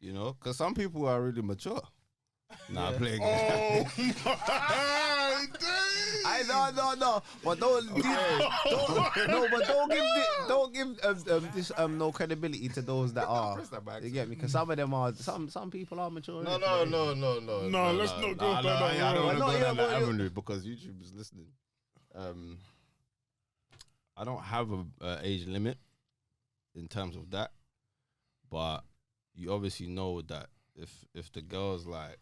You know, because some people are really mature. Nah, I'm playing. Oh my No. But don't give this no credibility to those that are. You get me? Because some of them are. Some people are mature. No, let's not go down that I don't road. want to go down that avenue because YouTube is listening. I don't have a age limit in terms of that, but you obviously know that if the girl's like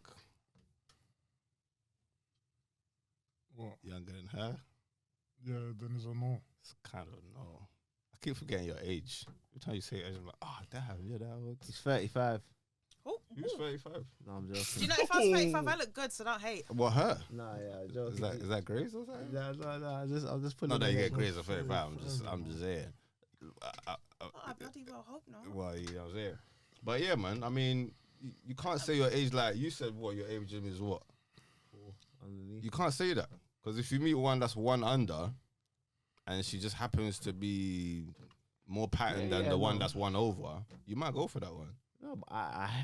What? younger than her, Yeah, then it's a no. it's kind of no. I keep forgetting your age. Every time you say age, I'm like, oh damn, you're that old. He's 35. Oh, Who's 35? No, I'm joking. do you know if I was 35, I look good, so don't hate. What, her? Nah, yeah, I'm joking. Is that Grace or something? No. I'm just putting. Not that you get Grace at 35. I'm just saying. I bloody well hope not. Well, yeah, I was there. But yeah, man, I mean, you can't say your age like you said. What your age is what? Underneath. You can't say that because if you meet one that's one under, and she just happens to be more patterned than the one that's one over, you might go for that one. No, but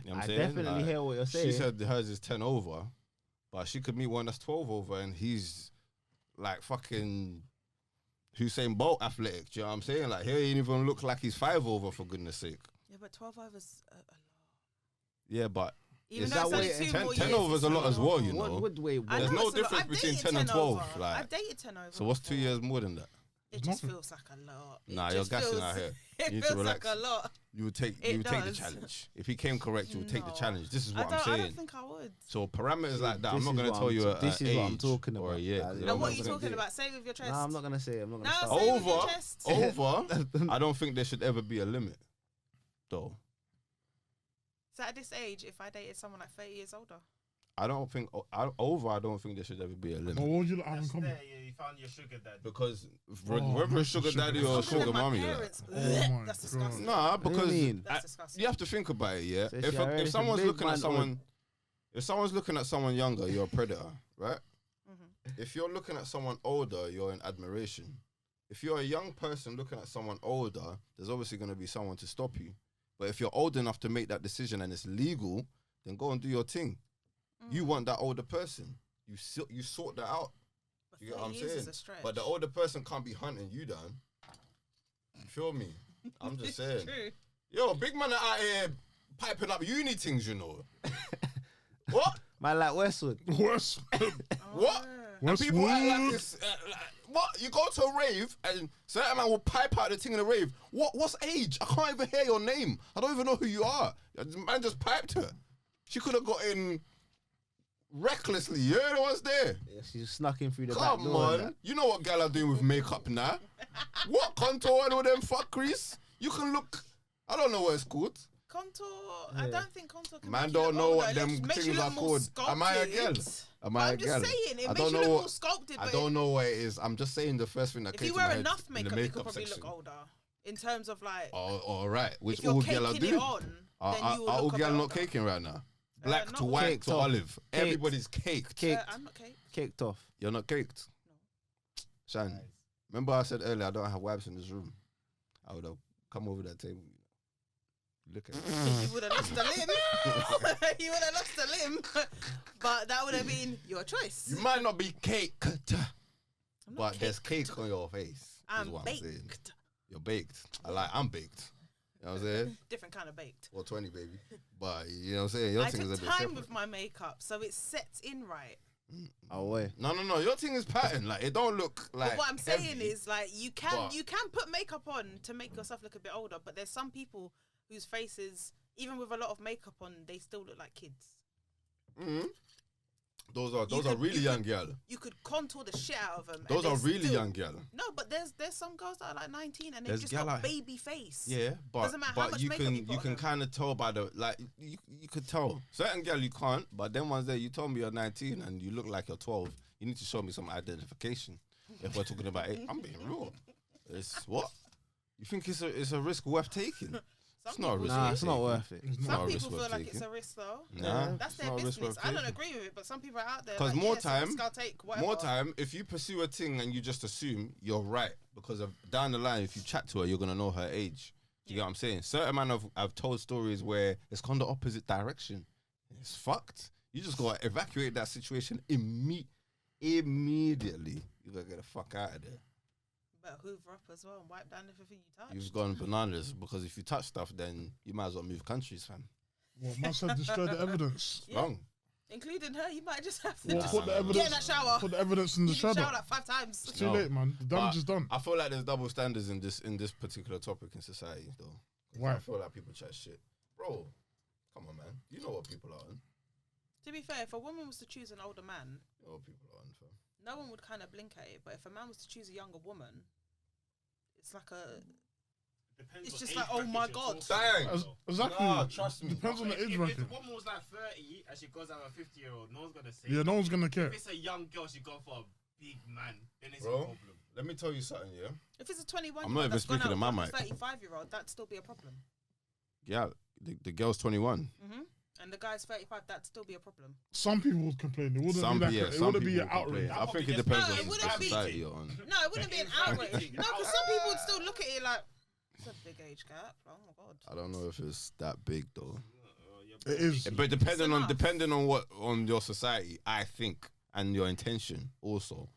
You know what I I'm saying? definitely Like, hear what you're saying. She said hers is 10 over, but she could meet one that's 12 over, and he's like fucking Usain Bolt athletic. Do you know what I'm saying? Like, he ain't even look like he's 5 over, for goodness sake. Yeah, but 12 overs a lot. Yeah, but Even is though that it's only way? 2 more 10 years, over is a lot as well, you know. I There's know no it's a lot. difference I've between dated 10 and 12. over. Like, I've dated 10 over. so what's 2 before. years more than that? It just feels like a lot. Nah, you're gassing out here. You It need to feels relax. like a lot. You would take the does. challenge. If he came correct, you would take the No. challenge. This is what I'm I saying. don't think I would. So parameters like that, I'm This not is going to what tell I'm you ta- this an is what I'm age talking or a about. year. Like, 'cause you I'm Now, not what are you gonna talking do it. about? Say with your chest. Nah, I'm not gonna say it. I'm not gonna No, start. say with your chest. Over, I don't think there should ever be a limit, though. So at this age, if I dated someone like 30 years older, I don't think I don't think there should ever be a limit. But what would you like having That's common? there, you found your sugar daddy. Because Oh, whether it's sugar sugar daddy daddy. or other than sugar my mommy, like, parents, Oh my that's God. disgusting. nah, What do you because mean? That's disgusting. you have to think about it. Yeah, So if she already if said someone's big looking at man someone, if someone's looking at someone younger, you're a predator, right? Mm-hmm. If you're looking at someone older, you're in admiration. If you're a young person looking at someone older, there's obviously going to be someone to stop you. But if you're old enough to make that decision and it's legal, then go and do your thing. You want that older person. You sort that out. But You get what I'm 30 years saying? is a stretch. But the older person can't be hunting you down. You feel me? I'm just saying. True. Yo, big man are out here piping up uni things, you know. What? Man, like Westwood. West. What? And Westwood. people act like it's what? You go to a rave and certain man will pipe out the thing in the rave. What's age? I can't even hear your name. I don't even know who you are. Man just piped her. She could have got in recklessly. You know what's there? Yeah, she snuck in through the back Come door. and on. that. You know what gal are doing with makeup now? What contour and all them fuckeries? You can look. I don't know what it's called. Contour, I don't think contour can Man make you don't look know older. what It them makes you things look are more called. Am I a girl? sculpted. Am I a I'm just girl? saying, it I makes don't you know look what- more sculpted. I but don't know what it is. I'm just saying the first thing that If came you to my wear head enough in the makeup, you could probably section. look older. In terms of like, Oh, all right. Which if you're all gal are caking it doing? on, Are then you will all look a gal bit not older. caking right now? Black not to all. white Caked to off. olive. Caked. Everybody's caked. Caked. I'm not cake. Caked off. You're not caked. Shan, remember I said earlier I don't have wipes in this room. I would have come over that table. Look at it. You would have lost a limb. You would have lost a limb. But that would have been your choice. You might not be caked, I'm not but there's caked. cake on your face. I'm is what I'm saying. baked. You're baked. I'm baked. You know what I'm saying? Different kind of baked. Or 20, baby. But you know what I'm saying? Your I thing is a took bit time separate. with my makeup, so it sets in right. Oh, wait. No. Your thing is pattern. Like, it don't look like But what I'm saying heavy. is, like, you but- can put makeup on to make yourself look a bit older, but there's some people whose faces, even with a lot of makeup on, they still look like kids. Mhm. Those are could- really you young could- girl. You could contour the shit out of them. Those are and really still, young girl. No, but there's some girls that are like 19 and they've There's just gal got like- baby face. Yeah, but Doesn't matter how much you makeup can you put on them. kind of tell by the like you could tell certain girl you can't, but them ones there you told me you're 19 and you look like you're 12. You need to show me some identification. If we're talking about it, I'm being real. It's what you think it's a risk worth taking. It's not a risk. Nah, worth it's not taking. worth it. It's not Some a risk people feel worth like taking. it's a risk though. Nah, That's it's their not a risk business. worth I don't taking. agree with it, but some people are out there. Because like, more yes, time, risk I'll take, whatever. more time, if you pursue a thing and you just assume you're right, because of down the line, if you chat to her, you're gonna know her age. You get what I'm saying? Certain man have told stories where it's gone the opposite direction. It's fucked. You just gotta evacuate that situation immediately. You gotta get the fuck out of there. But hoover up as well and wipe down everything you touch. You've gone bananas because if you touch stuff, then you might as well move countries, fam. Well, must have destroyed the evidence. Yeah. Wrong. Including her, you might just have to Well, just put the evidence. get in that shower. Put the evidence in the shower shadow. like 5 times. It's too late, man. The damage is done. I feel like there's double standards in this particular topic in society, though. Why? I feel like people chat shit, bro. Come on, man. You know what people are on. To be fair, if a woman was to choose an older man, You know what people are on, fam. no one would kind of blink at it. But if a man was to choose a younger woman, it's like a. Depends It's what just age like, oh bracket my you're God. talking about. Exactly. Nah, trust me. Depends on the age If bracket. the woman was like 30 and she goes out with a 50-year-old, no one's gonna say. Yeah, no one's gonna care. If it's a young girl, she gone for a big man, then it's a Bro, problem. let me tell you something, yeah? If it's a 21, I'm not even that's gone speaking out to my with a mic. 35-year-old, that'd still be a problem. Yeah, the girl's 21. And the guy's 35, that'd still be a problem. Some people would complain. It wouldn't Some, be like yeah, it some wouldn't be people an outrage. complain. I think it No, depends it on the wouldn't be. society you're on. No, it wouldn't be an outrage. No, because some people would still look at it like, it's a big age gap. Oh my God. I don't know if it's that big though. It is. But depending enough. on what on your society, I think, and your intention also.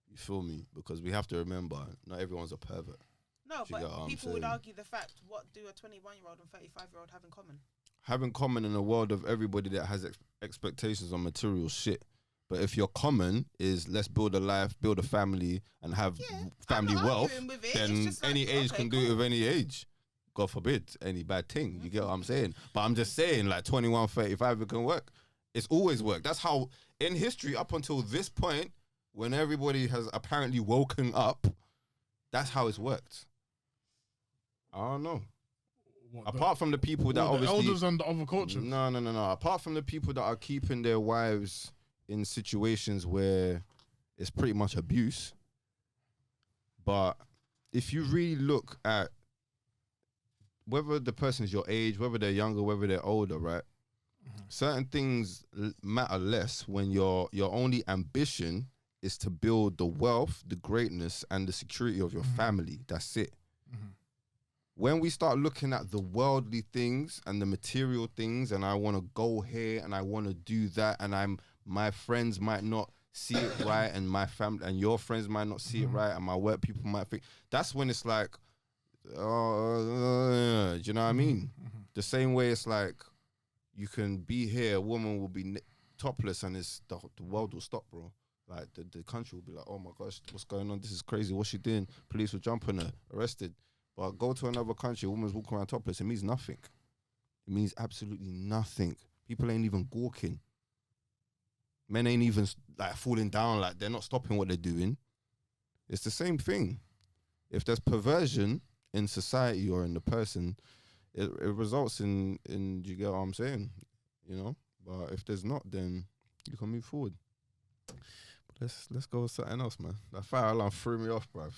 You feel me? Because we have to remember, not everyone's a pervert. No, Do you get what but I'm people would saying? argue the fact, what do a 21-year-old and 35-year-old have in common? Having common in a world of everybody that has expectations on material shit. But if your common is let's build a life, build a family, and have family I'm not wealth, arguing with it. then It's just like, any age okay, can do it with any age. God forbid any bad thing. You get what I'm saying? But I'm just saying, like 21, 35, it can work. It's always worked. That's how in history up until this point, when everybody has apparently woken up, that's how it's worked. I don't know. Apart from the people that the obviously elders and the other cultures. No. Apart from the people that are keeping their wives in situations where it's pretty much abuse. But if you really look at whether the person's your age, whether they're younger, whether they're older, right? Certain things matter less when your only ambition is to build the wealth, the greatness, and the security of your family. That's it. When we start looking at the worldly things and the material things, and I want to go here and I want to do that, and my friends might not see it right, and my family and your friends might not see it right, and my work people might think, that's when it's like, do you know what I mean? The same way it's like, you can be here, a woman will be topless, and it's the world will stop, bro. Like the country will be like, oh my gosh, what's going on? This is crazy. What's she doing? Police will jump on her, arrested. But go to another country, a woman's walking around topless, it means nothing. It means absolutely nothing. People ain't even gawking. Men ain't even like falling down, like they're not stopping what they're doing. It's the same thing. If there's perversion in society or in the person, it results in you get what I'm saying, you know? But if there's not, then you can move forward. But let's go with something else, man. That fire alarm threw me off, bruv.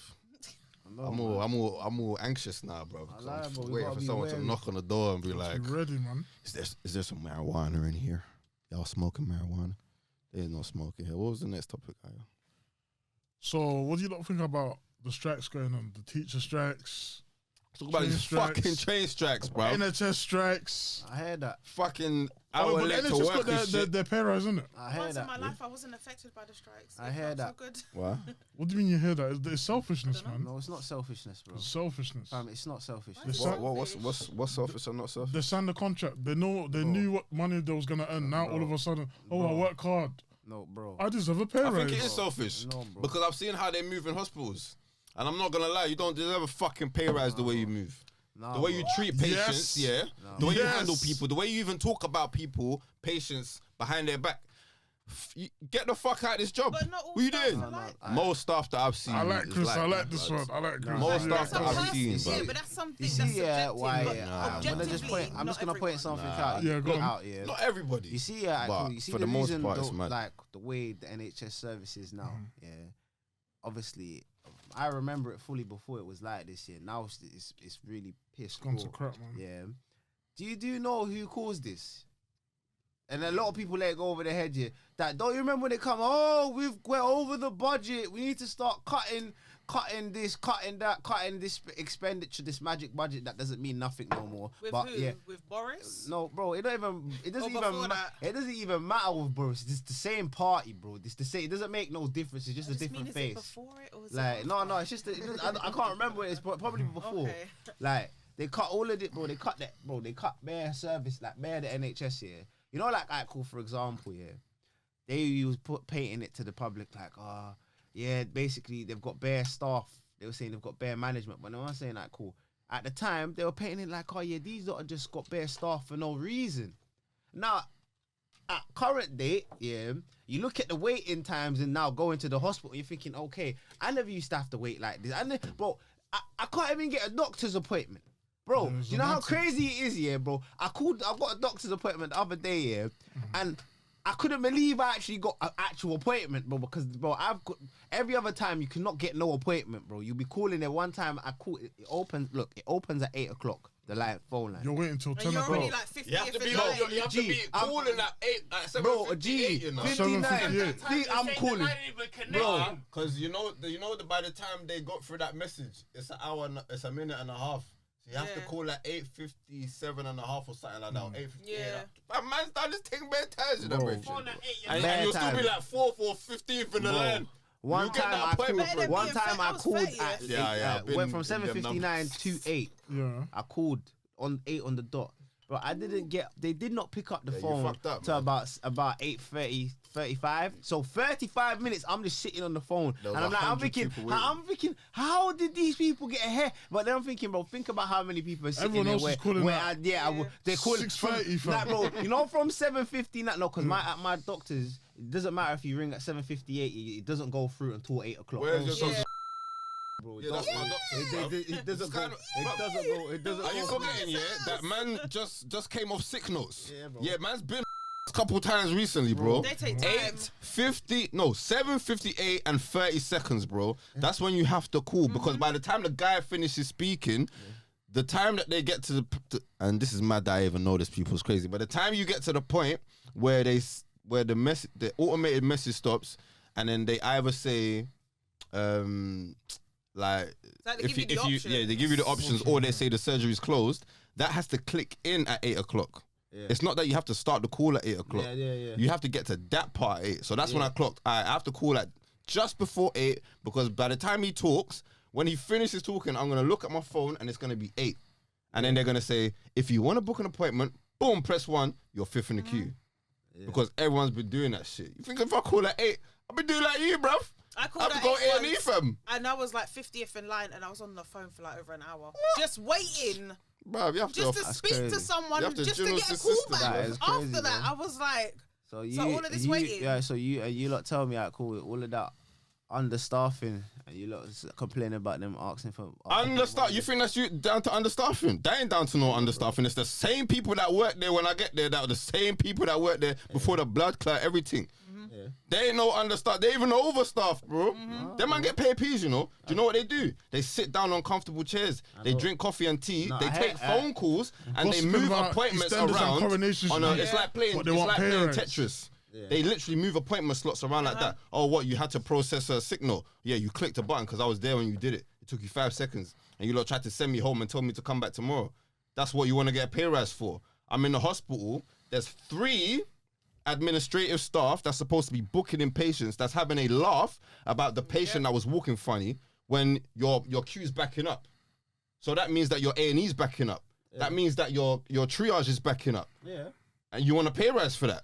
I'm all anxious now, bro. I'm waiting for someone to knock on the door and be like, Be ready, man. Is there some marijuana in here? Y'all smoking marijuana? There's no smoking here. What was the next topic? So, what do you not think about the strikes going on? The teacher strikes, Talk about these fucking train strikes, bro. NHS strikes. I heard that. Fucking Oh, hour but late to NHS work got and shit. their pay rise, isn't it? I heard Once in that. my life, I wasn't affected by the strikes. I It heard felt so that. good. What? What do you mean you hear that? It's selfishness, I don't man. No, it's not selfishness, bro. It's selfishness. It's not selfishness. Why is it selfish? What's selfish or not selfish? They signed the contract. They knew what money they was gonna earn. Now all of a sudden, I work hard. No, bro. I deserve a pay I rise. think it is selfish No, bro. because I've seen how they move in hospitals, and I'm not gonna lie, you don't deserve a fucking pay rise the way you move. Nah, The way bro. you treat patients, Yes. yeah. The way you Yes. handle people, the way you even talk about people, patients behind their back. Get the fuck out of this job. But not all What you staff doing? are like that. Most stuff that I've seen. I like is Chris. I like that, this blood. one. I like Chris. Most Yeah. stuff that I've seen, You bro. see- but that's something You that's see, yeah, subjective. why? but I'm gonna just point. I'm just gonna point objectively, something not out. Yeah, go on. Out, yeah. Not everybody. You see, yeah, But you see for the the most reason, part, it's though, mad. like the way the NHS service is now. Yeah, obviously, I remember it fully before it was like this. Yeah, now it's really pissed. It's gone to poor. crap, man. Yeah. Do you know who caused this? And a lot of people let it go over their head here. That don't you remember when they come? Oh, we're over the budget. We need to start cutting cutting this expenditure, this magic budget that doesn't mean nothing no more. With but who? yeah, With Boris? no, bro, it doesn't before that? it doesn't even matter with Boris. It's the same party, bro. It's the same. It doesn't make no difference. It's just a different Is face. it before it or is Like it no, it's just I can't remember. It's probably before. Okay. Like they cut all of it, bro. They cut that, bro. They cut bare service, like bare the NHS here. You know, like cool, for example, yeah. They was painting it to the public like, yeah, basically they've got bare staff. They were saying they've got bare management, but no one's saying like, cool. At the time, they were painting it like, oh yeah, these lot have just got bare staff for no reason. Now, at current date, yeah, you look at the waiting times and now going to the hospital, you're thinking, okay, I never used to have to wait like this. Bro, I can't even get a doctor's appointment. Bro, do you know how crazy it is, yeah, bro? I got a doctor's appointment the other day, yeah, and I couldn't believe I actually got an actual appointment, bro, because, bro, I've got, every other time you cannot get no appointment, bro. You'll be calling there one time, it opens at 8 o'clock, the phone line. You're waiting till 10 You're o'clock. already like 50 You have to be calling at 7:58, Bro, you know. 59. 7:58. I'm calling. Bro, because you know by the time they got through that message, it's it's a minute and a half. So you have to call at 8:57 and a half or something like that. Or 8:58. Yeah. But man's done this thing bare times, you know, bro. And Bare you'll still be times. like 4th or 15th in the line. One time I called at Yeah, went from 7:59 to 8. Yeah. I called on 8 on the dot. But they did not pick up the you phone fucked up, till man. about 8:30, 35. So 35 minutes, I'm just sitting on the phone. There And was I'm 100 people waiting. how did these people get ahead? But then I'm thinking, bro, think about how many people are sitting Everyone there else is calling they're calling 6:30, fam. like, bro, you know, from 7:59, no, because at my doctor's, it doesn't matter if you ring at 7:58, it doesn't go through until 8 o'clock. Where's your doctor? Bro, Yeah, that's my doctor. it doesn't go. It doesn't Are you go. forgetting, yeah? That man just came off sick notes. Yeah, bro. Yeah, man's been a couple times recently, bro. They take time. 7:58 and 30 seconds, bro. That's when you have to call because by the time the guy finishes speaking, the time that they get to and this is mad that I even know this, people's crazy. But the time you get to the point where the automated message stops, and then they either say, like they if give you, you the they give you the options, or they say the surgery's closed. That has to click in at 8 o'clock. Yeah. It's not that you have to start the call at 8 o'clock. Yeah. You have to get to that part at 8. So that's when I clocked. I have to call at just before 8 because by the time he talks, when he finishes talking, I'm gonna look at my phone and it's gonna be 8. And then they're gonna say, if you want to book an appointment, boom, press 1. You're 5th in the queue. Yeah. Because everyone's been doing that shit. You think if I call at 8, I've been doing like you, bruv. I have to go A&E, fam. And I was like 50th in line and I was on the phone for like over an hour. Just waiting. Bruv, you have just to to speak crazy. to someone, You have to just to journal get a the call system. back. That is crazy, After that, bro. I was like, So all of this waiting. Yeah, so you lot tell me, like, cool, all of that understaffing, and you lot complaining about them asking for Understaff. You think that's down to understaffing? That ain't down to no understaffing. It's the same people that work there when I get there that are the same people that work there before the blood clot, everything. Yeah. They ain't no understaffed. They even overstaffed, bro. Them man get paid peas, you know. Do you know what they do? They sit down on comfortable chairs. They drink coffee and tea. No, they take phone calls and they Gossiping move about appointments EastEnders and around. Coronation Street. It's like playing. What they It's want like playing parents. Tetris. Yeah. They literally move appointment slots around like that. Oh, what? You had to process a signal. Yeah, you clicked a button because I was there when you did it. It took you 5 seconds. And you lot tried to send me home and told me to come back tomorrow. That's what you want to get a pay rise for. I'm in the hospital. There's 3 administrative staff that's supposed to be booking in patients that's having a laugh about the patient that was walking funny when your queue's backing up. So that means that your A&E's backing up. Yeah. That means that your triage is backing up. Yeah. And you want a pay rise for that?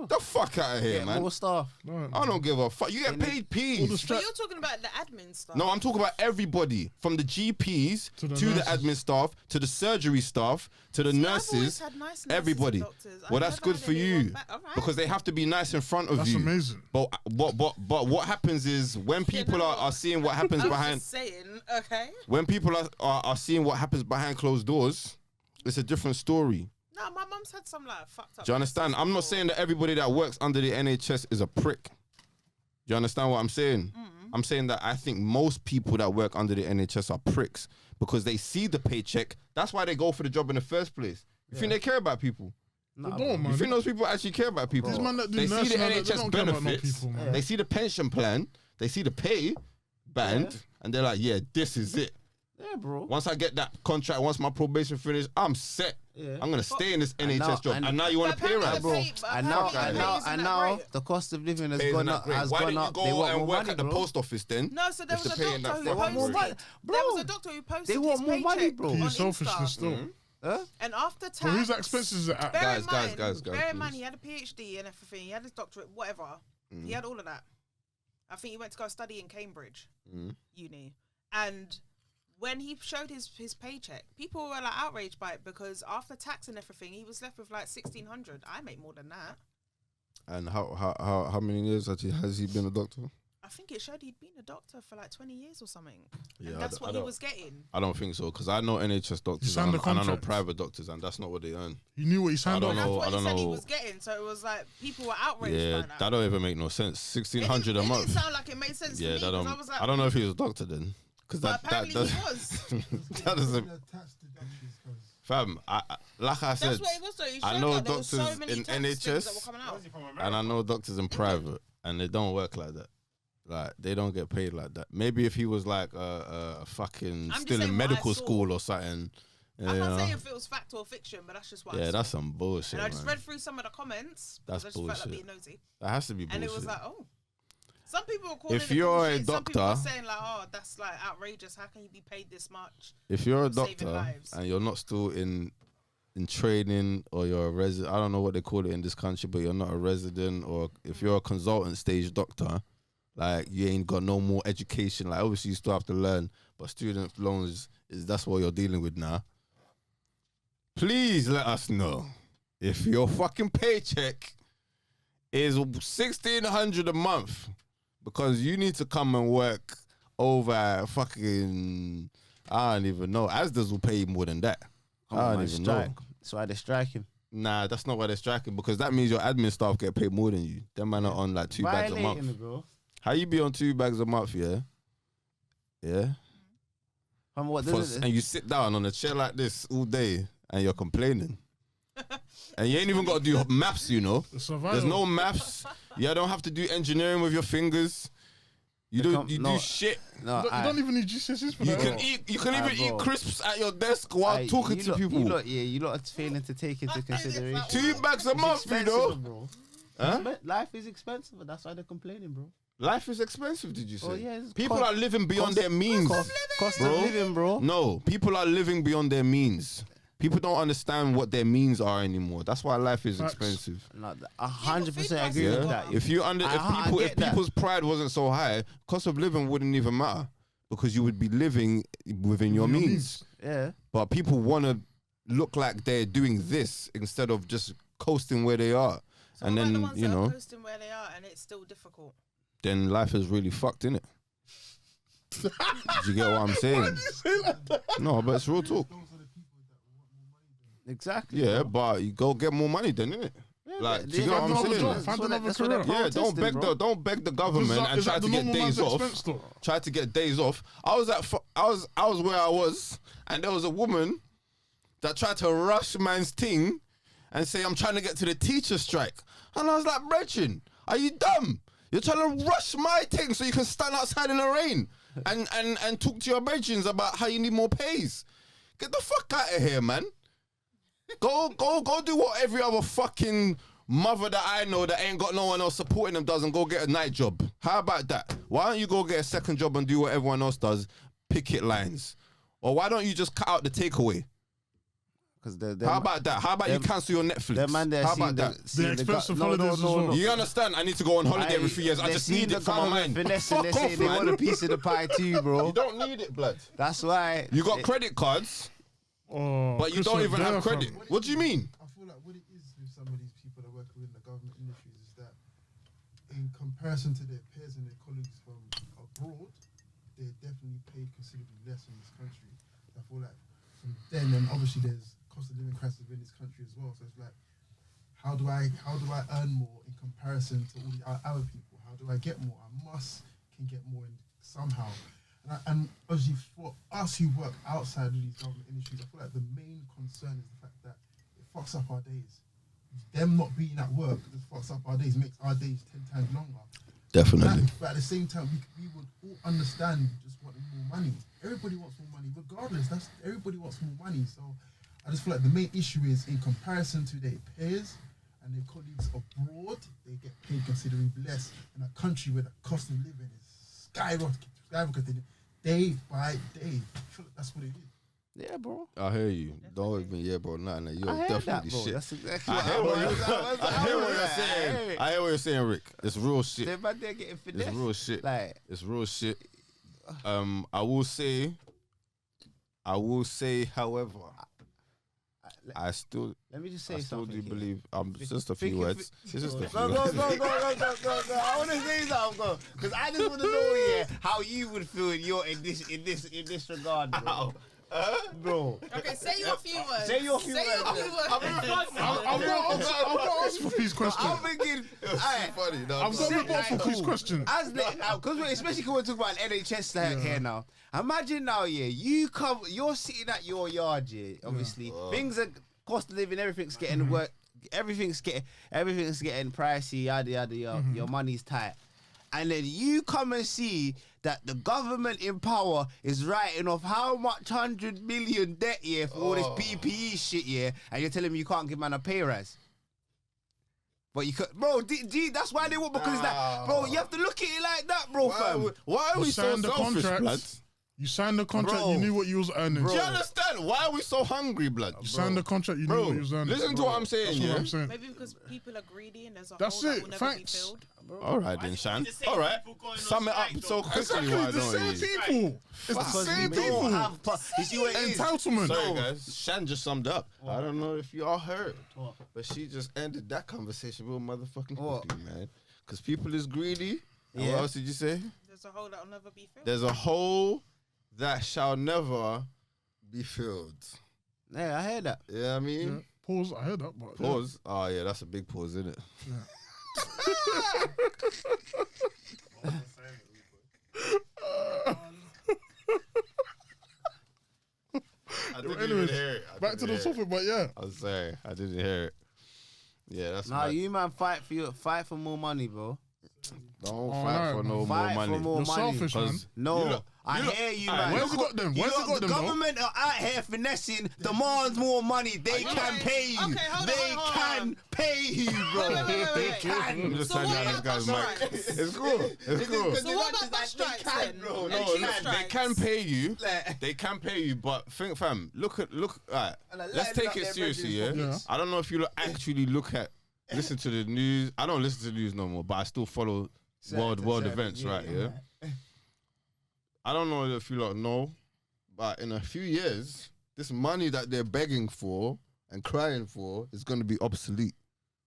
The fuck out of here, man. More staff. I don't give a fuck. You get paid peas. But you're talking about the admin stuff. No, I'm talking about everybody. From the GPs to the admin staff, to the surgery staff, to the nurses, I've always had nice nurses everybody. and doctors. Well, I've that's never good had for anyone you. back. All right. Because they have to be nice in front of That's you. amazing. But what happens is when people are seeing what happens I was behind... just saying, okay. When people are seeing what happens behind closed doors, it's a different story. No, my mum's had some like fucked up. Do you understand? I'm not saying that everybody that works under the NHS is a prick. Do you understand what I'm saying? I'm saying that I think most people that work under the NHS are pricks because they see the paycheck. That's why they go for the job in the first place. You think they care about people? They don't, man. You think those people actually care about people? These men that do They see nursing, the they NHS don't care about no benefits. people, man. They see the pension plan. They see the pay band, and they're like, yeah, this is it. Yeah, bro. Once I get that contract, once my probation finished, I'm set. Yeah. I'm gonna stay in this And now- NHS job. and- And now you want But to pay apparently right, the bro? pay- And now the cost of living has gone up. Why Has didn't gone you up. go They want and more work money, at the bro. post office then? No, so there If was a they're paying doctor that who for want more posted. money. There was a Bro. doctor who posted They want his more money, paycheck bro. on He's selfishness Insta. still. Huh? And after tax, But whose expenses is it at? bear in Guys, mind, guys, bear in mind, please. he had a PhD and everything. He had his doctorate, whatever. He had all of that. I think he went to go study in Cambridge uni. And when he showed his paycheck, people were like outraged by it because after tax and everything, he was left with like 1,600. I make more than that. And how many years has he been a doctor? I think it showed he'd been a doctor for like 20 years or something. Yeah, And that's I what he don't- was getting. I don't think so because I know NHS doctors signed and the I know contract. private doctors, and that's not what they earn. He knew what he I signed don't up. That's know. what I don't he said he know. was getting. So it was like people were outraged Yeah, by that. that don't even make no sense. 1,600 a It didn't month. sound like it made sense Yeah, to me that because don't. I was like, I don't know if he was a doctor then, because but that apparently does. he was. That doesn't. The tax deductions goes. Fam, like I said, That's what it was though. He I showed know that there was so doctors many in tax things NHS that were coming out. and I know doctors in private, and they don't work like that. Like they don't get paid like that. Maybe if he was like a fucking just still saying in what I medical saw. school or something. I'm you not know? saying if it was fact or fiction, but that's just what I Yeah, saw. that's some bullshit. And I just man. read through some of the comments. That's because I just felt like bullshit. being nosy. That has to be bullshit. And it was like, oh. Some people were calling If it you're a bullshit. Some people were doctor- saying like, oh, that's like outrageous. How can you be paid this much? If you're a saving doctor lives. and you're not still in training or you're a resident, I don't know what they call it in this country, but you're not a resident, or if you're a consultant stage doctor, like you ain't got no more education. Like obviously you still have to learn, but student loans is that's what you're dealing with now. Please let us know if your fucking paycheck is 1,600 a month, because you need to come and work over fucking, I don't even know. Asda's will pay you more than that. Come I on, don't man, even strike. know. That's why they're striking. Nah, that's not why they're striking, because that means your admin staff get paid more than you. Them man are on like 2 bags a Violating month. it, bro. How you be on 2 bags a month, yeah? Yeah? What For- does it? and you sit down on a chair like this all day and you're complaining. And you ain't even got to do maths, you know? The survival. There's no maths. You don't have to do engineering with your fingers. You do shit. No, You don't even need GCSEs for You that. can eat. You can even bro. eat crisps at your desk while talking to people. You lot are failing to take into consideration. 2 bags a It's month, you expensive, know. bro. Huh? Life is expensive, and that's why they're complaining, bro. Life is expensive. Did you say? Oh, yeah, it's People cost- are living beyond cost- their means. Cost Bro. of living, bro. No, people are living beyond their means. People don't understand what their means are anymore. That's why life is Facts. expensive. No, food 100% agree prices with are that. up. If you I if get that. people's pride wasn't so high, cost of living wouldn't even matter, because you would be living within your means. Yeah. But people want to look like they're doing this instead of just coasting where they are. So And what about then, the ones you that are know, posting where they are and it's still difficult. then life is really fucked, innit? Do you get what I'm saying? No, but it's real talk. Exactly. Yeah, bro. but you go get more money then, innit? Like, do you get what I'm another saying? job. Find another career. Yeah, don't beg the government and try to get days off. Try to get days off. I was where I was, and there was a woman that tried to rush man's thing and say, I'm trying to get to the teacher strike. And I was like, brethren, are you dumb? You're trying to rush my thing so you can stand outside in the rain and talk to your brethren about how you need more pays. Get the fuck out of here, man. Go do what every other fucking mother that I know that ain't got no one else supporting them does, and go get a night job. How about that? Why don't you go get a second job and do what everyone else does? Picket lines. Or why don't you just cut out the takeaway? How about that? How about you cancel your Netflix? How about that? The expensive holidays as well. You understand? I need to go on holiday every 3 years. I just need it for my mind. Finessing, Fuck they say off, they want a man. piece of the pie too, bro. You don't need it, blood. That's why. You got credit cards, Oh, but you don't even have credit. What do you mean? I feel like what it is with some of these people that work within the government industries is that, in comparison to their peers and their colleagues from abroad, they're definitely paid considerably less in this country. I feel like from then, and obviously there's cost of living crisis in this country as well. So it's like, how do I earn more in comparison to all the other people? How do I get more? I can get more in somehow. And obviously for us who work outside of these government industries, I feel like the main concern is the fact that it fucks up our days. Them not being at work just fucks up our days, makes our days 10 times longer. Definitely. But at the same time, we would all understand just wanting more money. Everybody wants more money, regardless. Everybody wants more money. So I just feel like the main issue is in comparison to their peers and their colleagues abroad, they get paid considerably less in a country where the cost of living is skyrocketing day by day. I feel like that's what it is. Yeah, bro. I hear you. Don't even bro. Nah, you're I heard definitely that, bro. shit. That's exactly I what hear what you're I saying. I hear what you're saying, Rick. It's real shit. They're back there getting finesse. It's real shit. Like, It's real shit. I will say, however, I still let me just say I still something. do here. believe. Just a Think few if words. It's just a few Go. words. I want to say something, go. Because I just want to know, how you would feel in this regard, bro. Bro. Okay, say your few words. Say your few words. I'm not asking for these questions. I'm thinking, alright, Funny. No, I'm no. going to ask for these questions. because especially when we're talking about NHS here now. Imagine now, you're sitting at your yard, obviously things are cost of living, everything's getting work, everything's getting pricey, yada yada yada. Your money's tight, and then you come and see that the government in power is writing off how much 100 million debt for all this PPE shit and you're telling me you can't give man a pay rise. But you could, bro. That's why they want, because it's like, bro, you have to look at it like that, bro, fam. Why are we so signed the selfish, contract. blood? You signed the contract, Bro. you knew what you was earning. Do you understand? Why are we so hungry, blood? You signed the contract, you knew Bro, what you was earning. listen to what I'm saying, That's yeah? what I'm saying. Maybe because people are greedy and there's a That's hole that it, will never facts. be filled. All right then, Shan. All right. Sum it up so quickly. Exactly, Why it's the don't same you? people. It's the Because same we don't people. have you see what it is? Entitlement. Sorry, guys. Shan just summed up. I don't know if y'all heard, but she just ended that conversation real motherfucking quickly, man. Because people is greedy. And what else did you say? There's a hole that will never be filled. There's a hole that shall never be filled. Yeah, I heard that. You know what I mean? Yeah. Pause, I heard that, but Pause. Oh, yeah, that's a big pause, isn't it? I didn't anyways, even hear it. back to the topic, but yeah. I'm sorry, I didn't hear it. Yeah, that's Nah, mad. you man fight for more money, bro. Don't Oh, fight no, for man. no more Fight money. for more You're money. selfish, man. No, I hear you, man. Where's it got them? Where's it got the them, though? government are out here finessing, demands more money. They can pay you. Okay, hold on, They hold on. can pay you, bro. Wait. They can. I'm just So turning what down this about guy's bus mic. strikes? It's cool. It's cool. So what about bus strikes then? bro. And No, tube look, strikes? they can pay you. Like- They can pay you, but think, fam. Look. Alright, And I let's lighten take up it their seriously, yeah? bridges. Yeah. I don't know if you actually listen to the news. I don't listen to the news no more, but I still follow world events, right? Yeah. I don't know if you lot know, but in a few years, this money that they're begging for and crying for is going to be obsolete.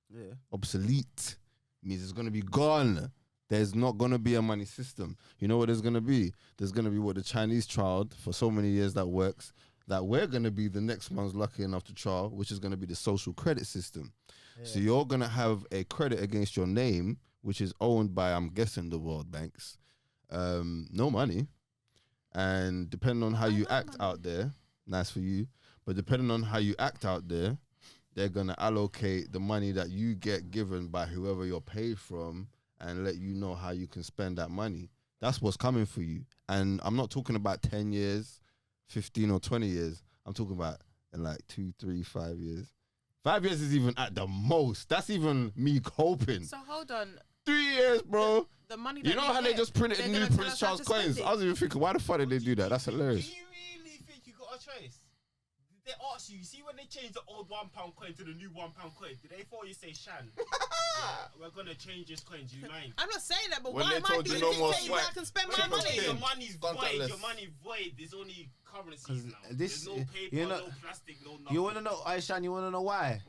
Yeah. Obsolete means it's going to be gone. There's not going to be a money system. You know what there's going to be? There's going to be what the Chinese trialed for so many years that works, that we're going to be the next ones lucky enough to trial, which is going to be the social credit system. Yeah. So you're going to have a credit against your name, which is owned by, I'm guessing, the world banks. No money. And depending on how you act out there, nice for you, but depending on how you act out there, they're going to allocate the money that you get given by whoever you're paid from and let you know how you can spend that money. That's what's coming for you. And I'm not talking about 10 years, 15 or 20 years. I'm talking about in like 2, 3, 5 years. 5 years is even at the most. That's even me hoping. So hold on. 3 years, bro. The money You that know how they just printed they're new gonna tell Prince us how Charles to spend coins? it. I was even thinking, why the fuck did they do that? That's hilarious. Do you really think you got a choice? They ask you, see when they change the old £1 coin to the new £1 coin, did they for you say, Shan, we're going to change this coin, do you mind? I'm not saying that, but When why they am I told you being no more dictated where I swipe, can spend my triple money? pin. Your money's void, Contactless. your money void. There's only currencies now. this- There's no paper, you know- no plastic, no nothing. You wanna know, Aishan? You wanna know why?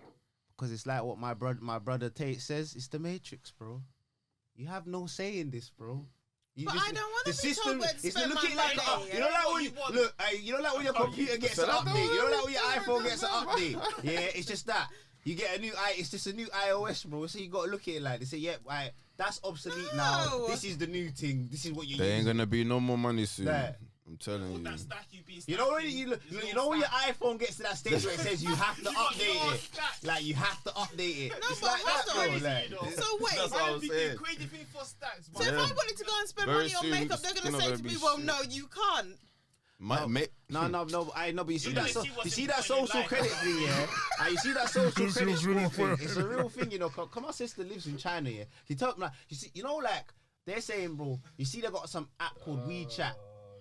Because it's like what my brother Tate says. It's the Matrix, bro. You have no say in this, bro. You But I don't wanna the be told system. where to It's spend looking my like money. you know, like when You want- look, you know, like when your computer gets an update. You know, like when your iPhone gets an update. Yeah, it's just that you get a new It's just a new iOS, bro. So you gotta look at it like they say, yeah, that's obsolete now. No. This is the new thing. This is what you. There ain't gonna be no more money soon. There. I'm telling you. That stack you be You know when stacking, you there's you no know when your stack. iPhone gets to that stage where it says you have to You got update it. stacks. Like you have to update it. No, It's but like that, hold bro. on. Like, So wait. That's what I'm saying. Crazy thing for stacks, So if I wanted to go and spend Very money on soon, makeup, they're it's gonna not say gonna to be me, "Well, shit. no, you can't." No, but you see You're that. gonna So, see what's you see important that in social life. credit thing, yeah. You see that social This credit was score really thing. funny. It's a real thing, you know. Cause my sister lives in China, yeah. He told me, like, you see, you know, like they're saying, bro. You see, they got some app called WeChat.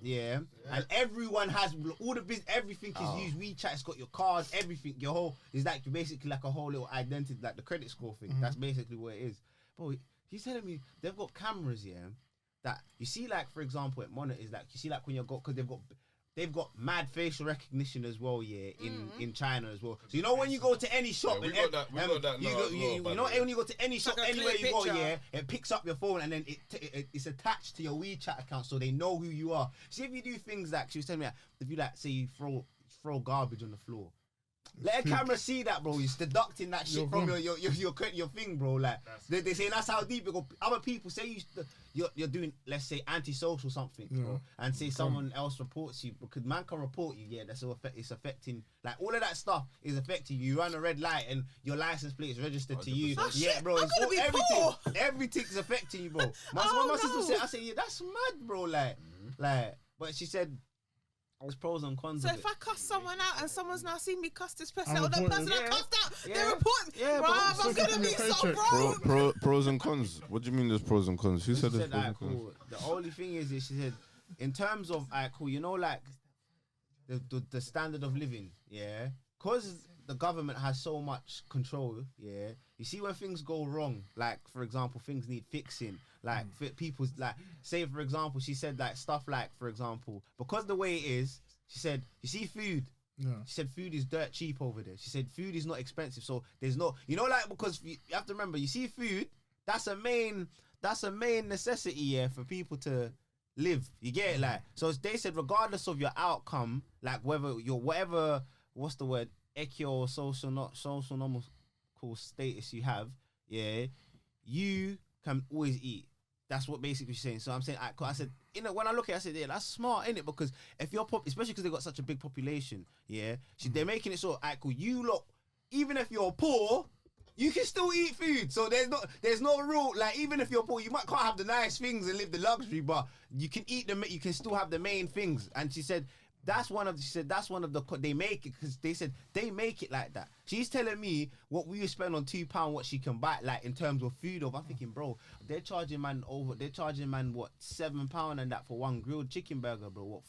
Yeah, and everyone has all the everything is used WeChat. It's got your cards, everything. Your whole is like basically like a whole little identity, like the credit score thing. That's basically what it is. Bro, he's telling me they've got cameras, yeah. That you see, like for example, at monitors, like you see, like when you're got because they've got mad facial recognition as well, yeah, in China as well. So you know when you go to any shop, we and got that you now go, as well, you by the know way. when you go to any shop, like a anywhere clear you go, picture. yeah, it picks up your phone and then it's attached to your WeChat account, so they know who you are. See if you do things like she was telling me, if you like say you throw garbage on the floor. Let a camera see that, bro. You're deducting that shit from your thing, bro. Like they say that's how deep it go. Other people say you're doing, let's say, antisocial something, bro, and say someone else reports you because man can report you. Yeah, that's all. It's affecting. Like all of that stuff is affecting you. You run a red light and your license plate is registered to you. 100%. Oh, Yeah, shit, bro. I'm It's gonna all, be poor. everything's affecting you, bro. My Oh, sister no. said, I said, yeah, that's mad, bro. Like, but she said. There's pros and cons. So of if it. I cuss someone out and someone's now seen me cuss this person I'm out, that reporting. person I Yeah. cussed out, Yeah. they report me. Yeah, Bro, but I'm still gonna getting be your so paycheck. broke. Pros and cons. What do you mean there's pros and cons? Who She said there's said, pros alright, and cons? cool. The only thing is, she said, in terms of, alright, cool, you know, like the standard of living, yeah, because the government has so much control, yeah. You see when things go wrong, like for example, things need fixing, like people's like, say for example, she said like stuff like for example, because the way it is, she said, you see food. Yeah. She said food is dirt cheap over there. She said food is not expensive, so there's no, you know, like because you have to remember, you see food, that's a main necessity, yeah, for people to live. You get it, like so they said regardless of your outcome, like whether you're whatever, what's the word, eco social status you have, yeah, you can always eat. That's what basically she's saying. So I'm saying, I said, when I look at it, I said, yeah, that's smart, innit? Because if you're especially because they got such a big population, yeah, they're making it so, cool, you look, even if you're poor, you can still eat food. So there's no rule. Like even if you're poor, you can't have the nice things and live the luxury, but you can eat them. You can still have the main things. And she said that's one of the they make it because they said they make it like that. She's telling me what we spend on £2 what she can buy, like in terms of food. I'm thinking, bro, they're charging man what £7 and that for one grilled chicken burger, bro. What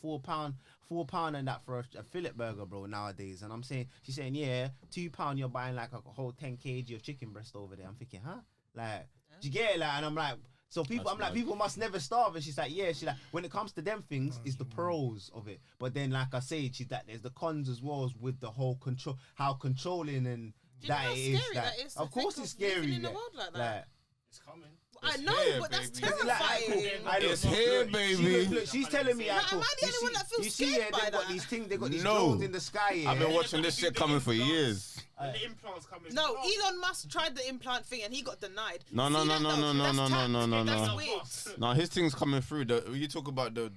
£4 and that for a fillet burger, bro, nowadays. And she's saying, yeah, £2 you're buying like a whole 10 kg of chicken breast over there. I'm thinking, huh? Like, do you get it? Like, and I'm like, so people, That's I'm like, mad. people must never starve. And she's like, yeah, she's like, when it comes to them things, it's the pros of it. But then, like I say, she's like, there's the cons as well with the whole control, how controlling and Do you know that how it is. scary Like, that is to of course think it's of living scary. in a like- world like that? It's coming. I It's know, here, but that's baby. terrifying. It's here, baby. Look, she's telling me, Like, cool, am I the only one that feels you see, scared by they've got that? these things, they've got these No. drones in the sky. Yeah. I've been watching this shit coming for years. And the implants coming. No, Elon Musk tried the implant thing and he got denied. No, See no, that no, though? no, no, That's no, tapped. no, no, no, That's no. weird. No, his thing's coming through. You talk about the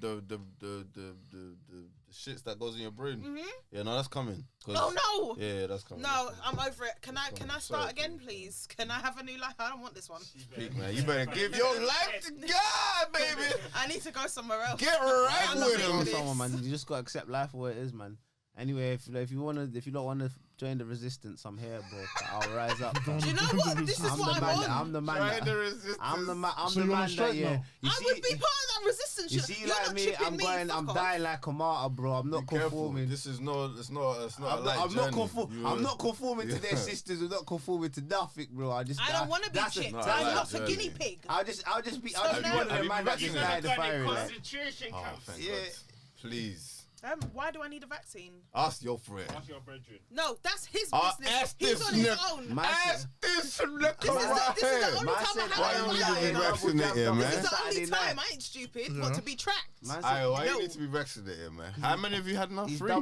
shits that goes in your brain. Yeah, no, that's coming. 'Cause- Oh no! Yeah, that's coming. No, I'm over it. Can I start Sorry, again, please? Can I have a new life? I don't want this one. Peak, man. You better give your life to God, baby. I need to go somewhere else. Get right I'm with not him. doing Someone, man, you just gotta accept life for what it is, man. Anyway, if you don't wanna join the resistance, I'm here, bro. I'll rise up. Do you know what? This is what I'm on. I'm the man. Trying to that- resist I'm the this. man. I'm So the you're on man that strike yeah. now? You I see, would be part of that resistance. you see, You're like not me, chipping I'm me. going. Fuck I'm off. dying like a martyr, bro. I'm not Be careful. conforming. This is not. It's not a I'm light not journey. I'm not conforming to their Yeah. sisters. I'm not conforming to nothing, bro. I don't want to be chipped. no, I'm I not like a journey. guinea pig. I'll just be Stop one of now. Have them you man been that just vaccinated? died the fire. Like. Concentration Oh, camps. thank Yeah. God. Please. Why do I need a vaccine? Ask your friend. Ask your brethren. No, that's his Ask business. He's this on his nigga. own. Man Ask this nigga This is right the here. only Man time said, I why have you a need to be online. vaccinated, man? This is the Saturday only time. night. I ain't stupid. Yeah. What, to be tracked? Man Aye, said, why No. you need to be vaccinated, man? How many have you had now? he's, Three?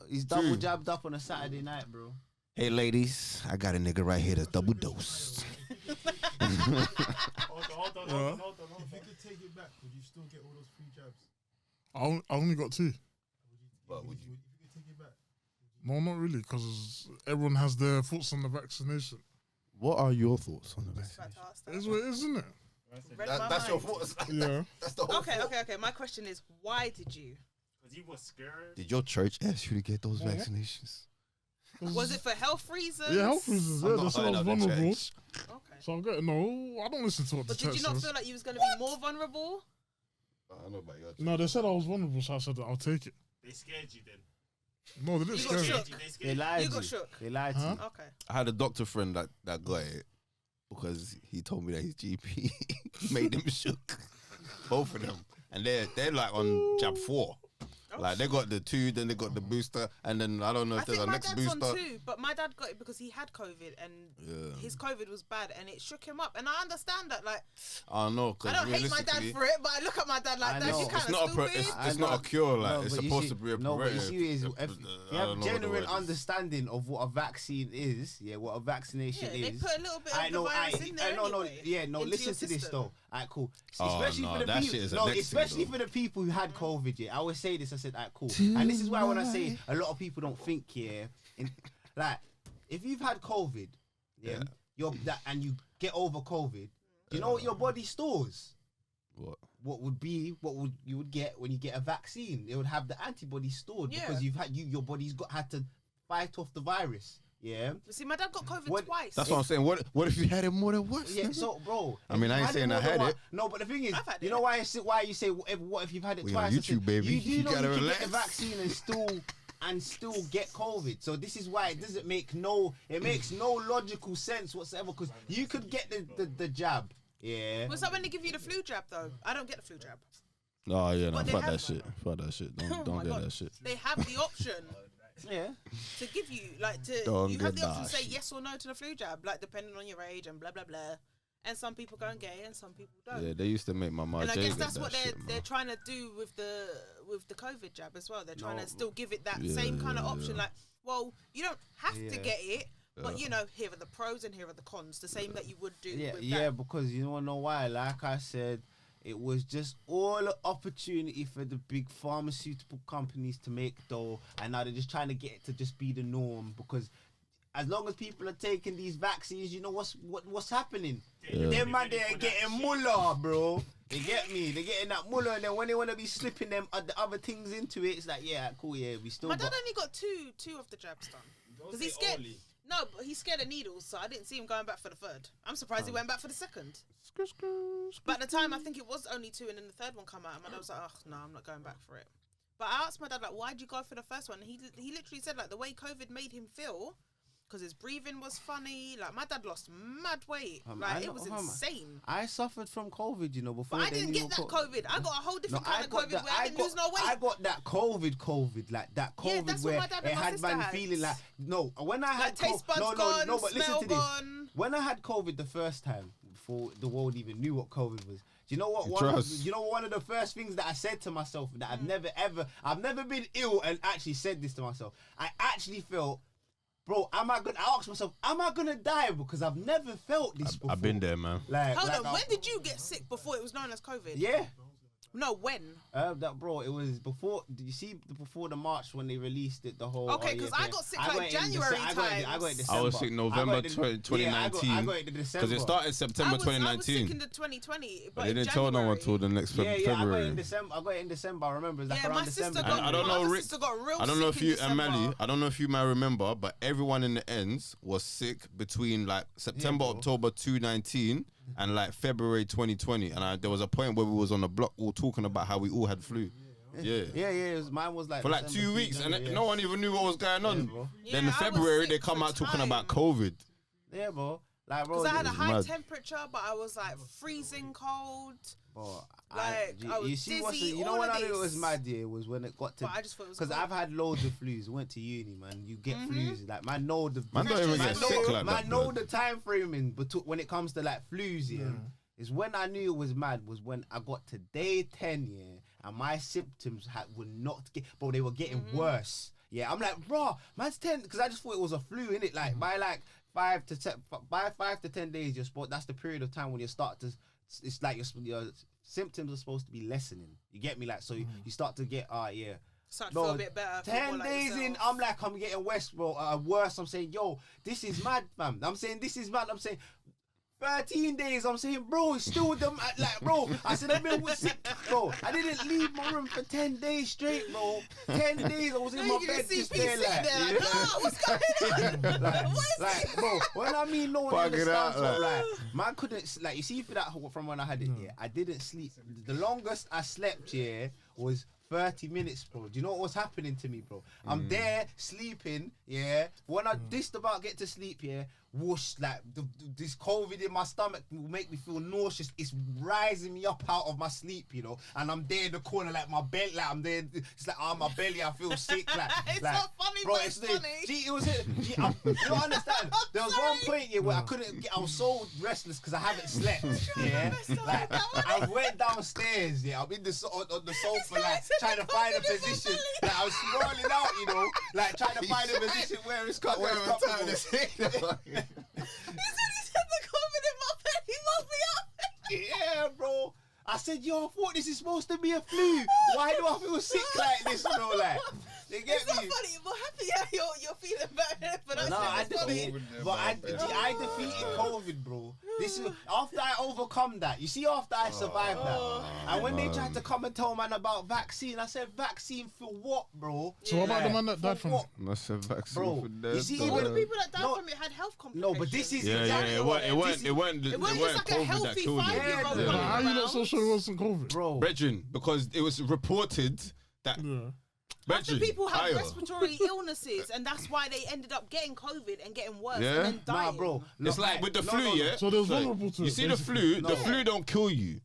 he's double jabbed up on a Saturday night, bro. Hey, ladies, I got a nigga right here that's double dosed. Hold on. If you could take it back, would you still get all those free jabs? I only got 2. But would you? If you could take it back, No, not really, because everyone has their thoughts on the vaccination. What are your thoughts on the Just about to ask that. It's what it is, isn't it? Read my That's your mind. thoughts. Yeah. That's the whole. Okay, thought. okay. My question is, why did you? Because he was scared. Did your church ask you to get those Yeah. vaccinations? Was it for health reasons? Yeah, health reasons. I'm Yeah, not they said I heard was of the vulnerable. church. Okay. So I'm getting, no, I don't listen to what But the did church you not says. feel like you was going to be more vulnerable? I know about your church. No, they said I was vulnerable, so I said I'll take it. They scared you then. No, they didn't You got scare me. shook. They They scared you. lied You to got you. shook. They lied to Huh? you. Okay. I had a doctor friend that got it because he told me that his GP made him shook. Both of them, and they're like on jab 4. Like they got the 2, then they got the booster, and then I don't know I if there's think a my next dad's booster. on 2, but my dad got it because he had COVID and Yeah. his COVID was bad and it shook him up. And I understand that. Like, I don't know I because don't hate my dad realistically, for it, but I look at my dad like I that. know. You It's kind it's of not a stupid. it's not a cure. Like No, it's but you supposed see- to be a no, but you preventative. see, is if I you don't have know what the genuine word is. understanding of what a vaccine is, yeah, what a vaccination Yeah, they is. put a little bit I of know, the virus in there anyway. yeah, no. into Listen your to this system. though. Alright, cool. Oh, Especially no, for the that people, shit is a no, next thing, especially though. for the people who had COVID. Yeah, I always say this. I said, alright, cool. And this is why when I say a lot of people don't think, yeah, like if you've had COVID, yeah, you're that, and you get over COVID, you know what your body stores? What? What would you would get when you get a vaccine? It would have the antibodies stored Yeah. because your body's had to fight off the virus. Yeah. You see, my dad got COVID What- twice. That's what I'm saying. What if you had it more than once? Yeah, nigga? so bro. I mean, if I you ain't saying more I than had one- it. No, but the thing is, I've had you it. know why you say what if you've had it We on twice? I YouTube, said, baby. You do You know gotta you can relax. get the vaccine and still get COVID. So this is why it doesn't make no logical sense whatsoever. Because you could get the jab. Yeah. Was that when they give you the flu jab though? I don't get the flu jab. Oh yeah, no, But they fuck have- that shit. Fuck that shit. Oh Don't my get God. that shit. They have the option Yeah. to give you like to Don't you have get the option that to say shit. yes or no to the flu jab, like depending on your age and blah blah blah. And some people go and get it and some people don't. Yeah, they used to make my mom. And I Jay guess get that's that what shit, they're man. trying to do with the COVID jab as well. They're trying No. to still give it that Yeah, same kind of yeah, option. yeah. Like, well, you don't have to Yeah. get it, but you know, here are the pros and here are the cons. The same that you would do. Yeah, with yeah, that. because you wanna know why? Like I said, it was just all an opportunity for the big pharmaceutical companies to make dough, and now they're just trying to get it to just be the norm. Because as long as people are taking these vaccines, you know what's happening. Yeah. Them man, they're getting mullah, bro. They get me. They're getting that mullah, and then when they want to be slipping them the other things into it, it's like, yeah, cool, yeah, we still My got. dad only got two of the jabs done Don't because say he's scared. only. No, but he's scared of needles, so I didn't see him going back for the third. I'm surprised he went back for the second. But at the time, I think it was only 2, and then the third one come out, and my dad was like, "Oh no, I'm not going back for it." But I asked my dad like, "Why'd you go for the first one?" And he literally said like the way COVID made him feel, because his breathing was funny. Like my dad lost mad weight. I Like it know, was fam. insane. I suffered from COVID, you know, before. But I they didn't knew get that what COVID. I got a whole different No, kind of COVID where I didn't lose no weight. I got that COVID, like that Yeah, COVID that's what where my dad and it my had sister man had. feeling like no. When I had Like taste buds no, gone, but listen smell to this. gone. When I had COVID the first time, before the world even knew what COVID was, do you know what? Trust. You know one of the first things that I said to myself that I've never been ill and actually said this to myself. I actually felt, bro, I asked myself, am I gonna die? Because I've never felt this before. I've been there, man. Like, Hold like on, when did you get sick before it was known as COVID? Yeah. No, when? That bro, it was before. Did you see before the March when they released it? The whole. Okay, 'cause I got sick like January I got it in times. December. I was sick November I got it in- 2019. Yeah, I got it in December. Because it started September I was sick 2019. in the 2020, But but they in didn't tell no one January- till the next Yeah, I got it February. in December. I got it in December. I remember. It was like Yeah, around my sister December. got. I don't my know, other Rick. sister got real I don't know if sick in you and December. Mally, I don't know if you might remember, but everyone in the ends was sick between like September, bro. October 2019 and like February 2020. And there was a point where we was on the block all talking about how we all had flu. Yeah. Yeah. Mine was like For like December, 2 weeks, and yeah. no one even knew what was going on. bro. Then in Yeah, I was February, they sick come for out talking about time. COVID. Yeah, bro. Like, bro. Because I had a was high mad. temperature, but I was like freezing cold. Bro, Like, I was you see what's dizzy, you know all when of I knew it was this. mad, yeah, was when it got to. But I just thought it was because cold. I've had loads of flus. Went to uni, man. You get flus, like man, know the Man don't even man get know, sick like man that, know blood. the time framing, but when it comes to like flus, yeah, is when I knew it was mad. Was when I got to day 10, yeah, and my symptoms were not get, but they were getting worse. Yeah, I'm like, bro, man's 10, because I just thought it was a flu, innit? Like by like 5 to 10 days, that's the period of time when you start to it's like your symptoms are supposed to be lessening. You get me? Like, so you start to get, Start to feel a bit better. 10 days in, I'm getting worse, I'm saying, yo, this is mad, fam. I'm saying, this is mad. I'm saying, 13 days, I'm saying, bro, it's still them, like, bro, I said, I've been sick, bro. I didn't leave my room for 10 days straight, bro. 10 days, I was in my bed just there, like, what's going on? like, bro, when I mean no one understands, like, man couldn't, like, you see, for that, from when I had it, I didn't sleep. The longest I slept, was 30 minutes, bro. Do you know what was happening to me, bro? I'm there sleeping, when I just about get to sleep, whoosh, like this COVID in my stomach will make me feel nauseous. It's rising me up out of my sleep, you know. And I'm there in the corner, like my belly, like I'm there. It's like, my belly, I feel sick, like. It's like, not funny, bro. but it's funny. See, it was. You don't understand. There was one point where I couldn't get. I was so restless because I haven't slept. Like I went downstairs. I'm in the on the sofa, like trying to find a position. Like I was scrolling out, you know, like trying to find a position where it's comfortable. He said the COVID in my bed. He woke me up. Yeah, bro. I said, yo, I thought this is supposed to be a flu. Why do I feel sick like this, bro? Like, you get It's me? not funny, but happy you're feeling better. But No, I defeated COVID, bro. This is after I overcome that. You see, after I survived that, and when they tried to come and tell man about vaccine, I said, vaccine for what, bro? So what about the man that died from it? That's a vaccine Bro, for death. you see, All even the people that died No. from it had health complications. No, but this is Yeah, exactly it what weren't It wasn't just like a COVID that healthy killed him. 5-year-old. Yeah, Like, yeah. how are you not so sure it wasn't COVID? bro. Brethren, because it was reported that After people have Ayo. respiratory illnesses, and that's why they ended up getting COVID and getting worse Yeah? and then dying. Nah, bro. It's like with the flu, yeah. So there's Sorry. vulnerable to You it, see basically. the flu don't kill you.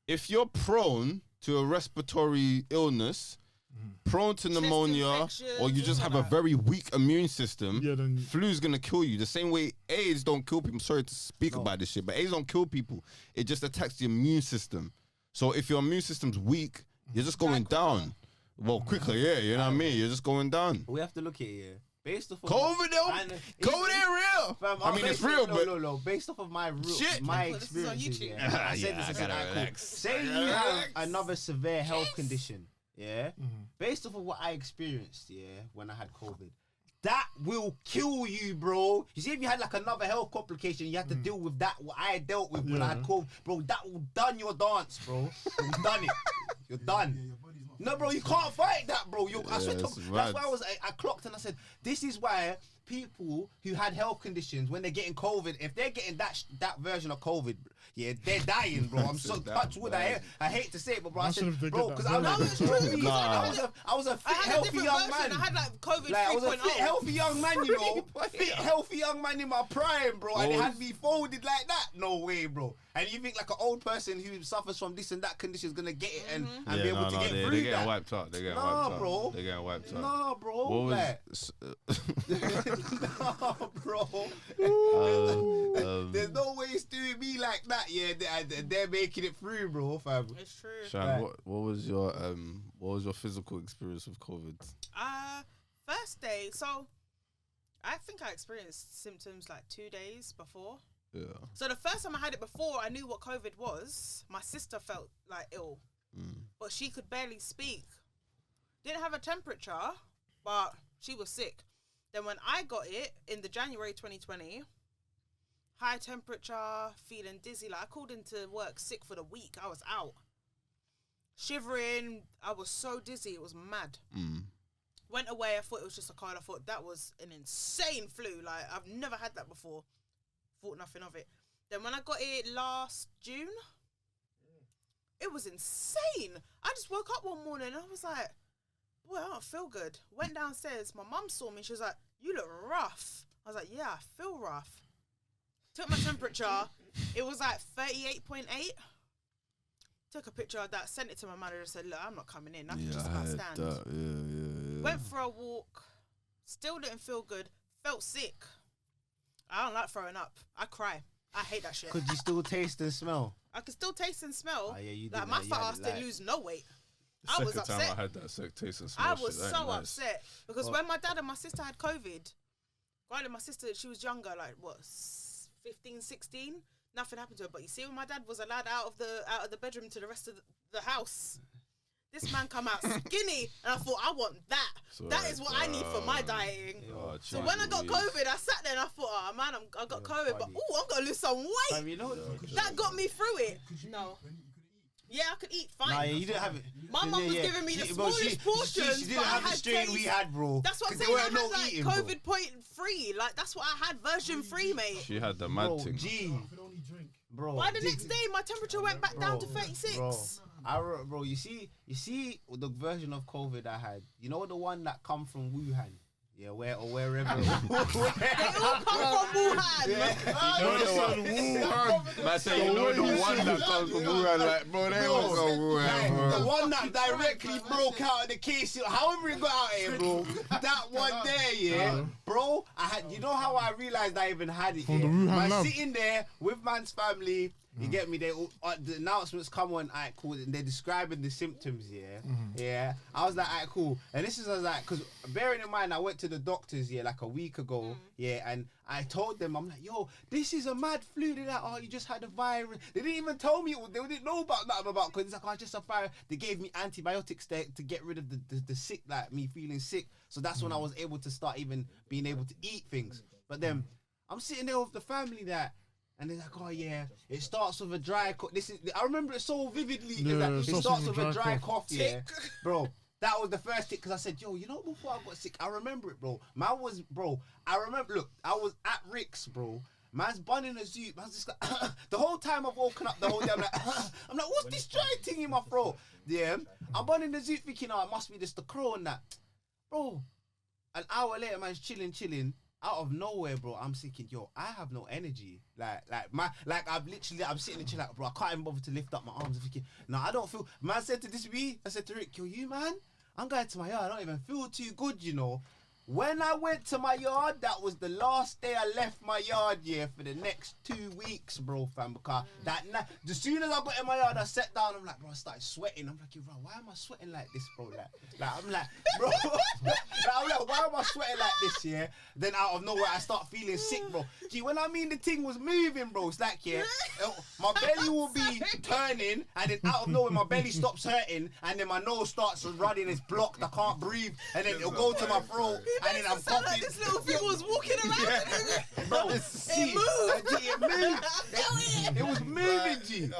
If you're prone to a respiratory illness, prone to pneumonia, infections, or you just all have a that. very weak immune system, Yeah, then- flu's gonna kill you. The same way AIDS don't kill people. I'm sorry to speak about this shit, but AIDS don't kill people. It just attacks the immune system. So if your immune system's weak, you're just going down. Well, quicker, yeah, you know what I mean? You're just going down. We have to look at it, based off of COVID, though. And COVID ain't real. Fam, I mean, it's based real, off, but no. Based off of my Shit. my This is on experiences, YouTube. yeah. I said Yeah, this. I I said, gotta alright, cool. relax. Say you have another severe health condition, yeah. Based off of what I experienced, yeah, when I had COVID, that will kill you, bro. You see, if you had like another health complication, you had to deal with that. What I dealt with when I had COVID, bro, that will done your dance, bro. You've done it. You're done. Your body's not. No, bro, you can't fight that, bro. I swear to it's that's mad. why I clocked and I said, this is why people who had health conditions, when they're getting COVID, if they're getting that version of COVID, yeah, they're dying, bro. I'm so That touch wood. I hate to say it, but bro, I Imagine said, if they bro, get because that I version. was true. Nah. I was a fit, I had a healthy different young version. man. I had like COVID Like, I was a 3.0. fit, healthy young man, you know. Fit, healthy young man in my prime, bro. And it had me folded like that. No way, bro. And you think like an old person who suffers from this and that condition is gonna get it and be able to get they're through getting that? wiped out. They're getting Nah, wiped out. bro. They're getting wiped out. Nah, bro. What like, was? nah, bro. There's no way it's doing me like that. Yeah, they're making it through, bro, fam. It's true. Shan, what was your physical experience with COVID? First day, so I think I experienced symptoms like 2 days before. Yeah. So the first time I had it before I knew what COVID was, my sister felt like ill, but she could barely speak. Didn't have a temperature, but she was sick. Then when I got it in the January 2020, high temperature, feeling dizzy. Like I called into work sick for the week. I was out, shivering. I was so dizzy. It was mad. Went away. I thought it was just a cold. I thought that was an insane flu. Like I've never had that before. Thought nothing of it. Then when I got it last June, it was insane. I just woke up one morning and I was like, boy, I don't feel good. Went downstairs. My mum saw me. She was like, you look rough. I was like, yeah, I feel rough. Took my temperature. It was like 38.8. Took a picture of that, sent it to my manager and said, look, I'm not coming in. I can just about stand. Yeah. Went for a walk. Still didn't feel good. Felt sick. I don't like throwing up. I cry. I hate that shit. Could you still taste and smell? I can still taste and smell. Oh, yeah, you like did my that. You fat had ass it, didn't like- lose no weight. The I was second time upset. I had that taste and smell I shit, was that ain't so nice. upset because when my dad and my sister had COVID, granted my sister, she was younger, like what, 15, 16. nothing happened to her. But you see, when my dad was allowed out of the bedroom to the rest of the house, this man come out skinny, and I thought, I want that. That is what I need for my dieting. So when I got COVID, I sat there and I thought, oh man, I got COVID, but I'm gonna lose some weight. You know, that got me through it. No. Yeah, I could eat fine. Nah, yeah, you didn't have it. My mum was giving me the smallest portions. She didn't have the strain we had, bro. That's what I'm saying. I had like eating, COVID .3. Like that's what I had, version 3, mate. She had the mad thing. Bro. By the next day, my temperature went back down to 36. Bro, you see the version of COVID I had. You know the one that come from Wuhan. Yeah, wherever. They all come from Wuhan. Man say you know the one that comes from Wuhan, like bro, they all go Wuhan, bro. The one that directly broke out of the case, however it got out here, bro. That one there, yeah, bro. I had, you know how I realized I even had it. From the Wuhan lab. Sitting there with man's family. You get me? They the announcements come on, alright, cool. And they're describing the symptoms, yeah. I was like, alright, cool. And this is, I was like, because bearing in mind, I went to the doctors, like a week ago, and I told them, I'm like, yo, this is a mad flu. They're like, oh, you just had a virus. They didn't even tell me, they didn't know about nothing about, because it's like, oh, just a virus. They gave me antibiotics to get rid of the sick, like me feeling sick. So that's when I was able to start even being able to eat things. But then I'm sitting there with the family and they're like, oh yeah, it starts with a dry cough. I remember it so vividly. It starts with a dry cough, yeah. Bro, that was the first tick, because I said, yo, you know, before I got sick, I remember it, bro. I remember, look, I was at Rick's, bro. Man's bunning a zoot. Man's just like, the whole time I've woken up the whole day, I'm like, what's this dry thing in my throat? Yeah, I'm bunning the zoot thinking, oh, it must be just the crow and that. Bro, an hour later, man's chilling. Out of nowhere, bro, I'm thinking, yo, I have no energy. I'm sitting there like, bro, I can't even bother to lift up my arms. I'm thinking, no, I don't feel. Man said to this B, I said to Rick, yo, you man, I'm going to my yard. I don't even feel too good, you know. When I went to my yard, that was the last day I left my yard, for the next 2 weeks, bro, fam. Because that night, as soon as I got in my yard, I sat down. I'm like, bro, I started sweating. I'm like, yo, bro, why am I sweating like this, bro? I'm like, bro, I'm like, why am I sweating like this, yeah? Then out of nowhere, I start feeling sick, bro. Gee, when I mean the thing was moving, bro, it's like, my belly will be turning, and then out of nowhere, my belly stops hurting, and then my nose starts running. It's blocked. I can't breathe, and then it'll go to my throat. And then I'm coughing. Like this little thing was walking around. Bro, it moved. It moved. It was moving, G.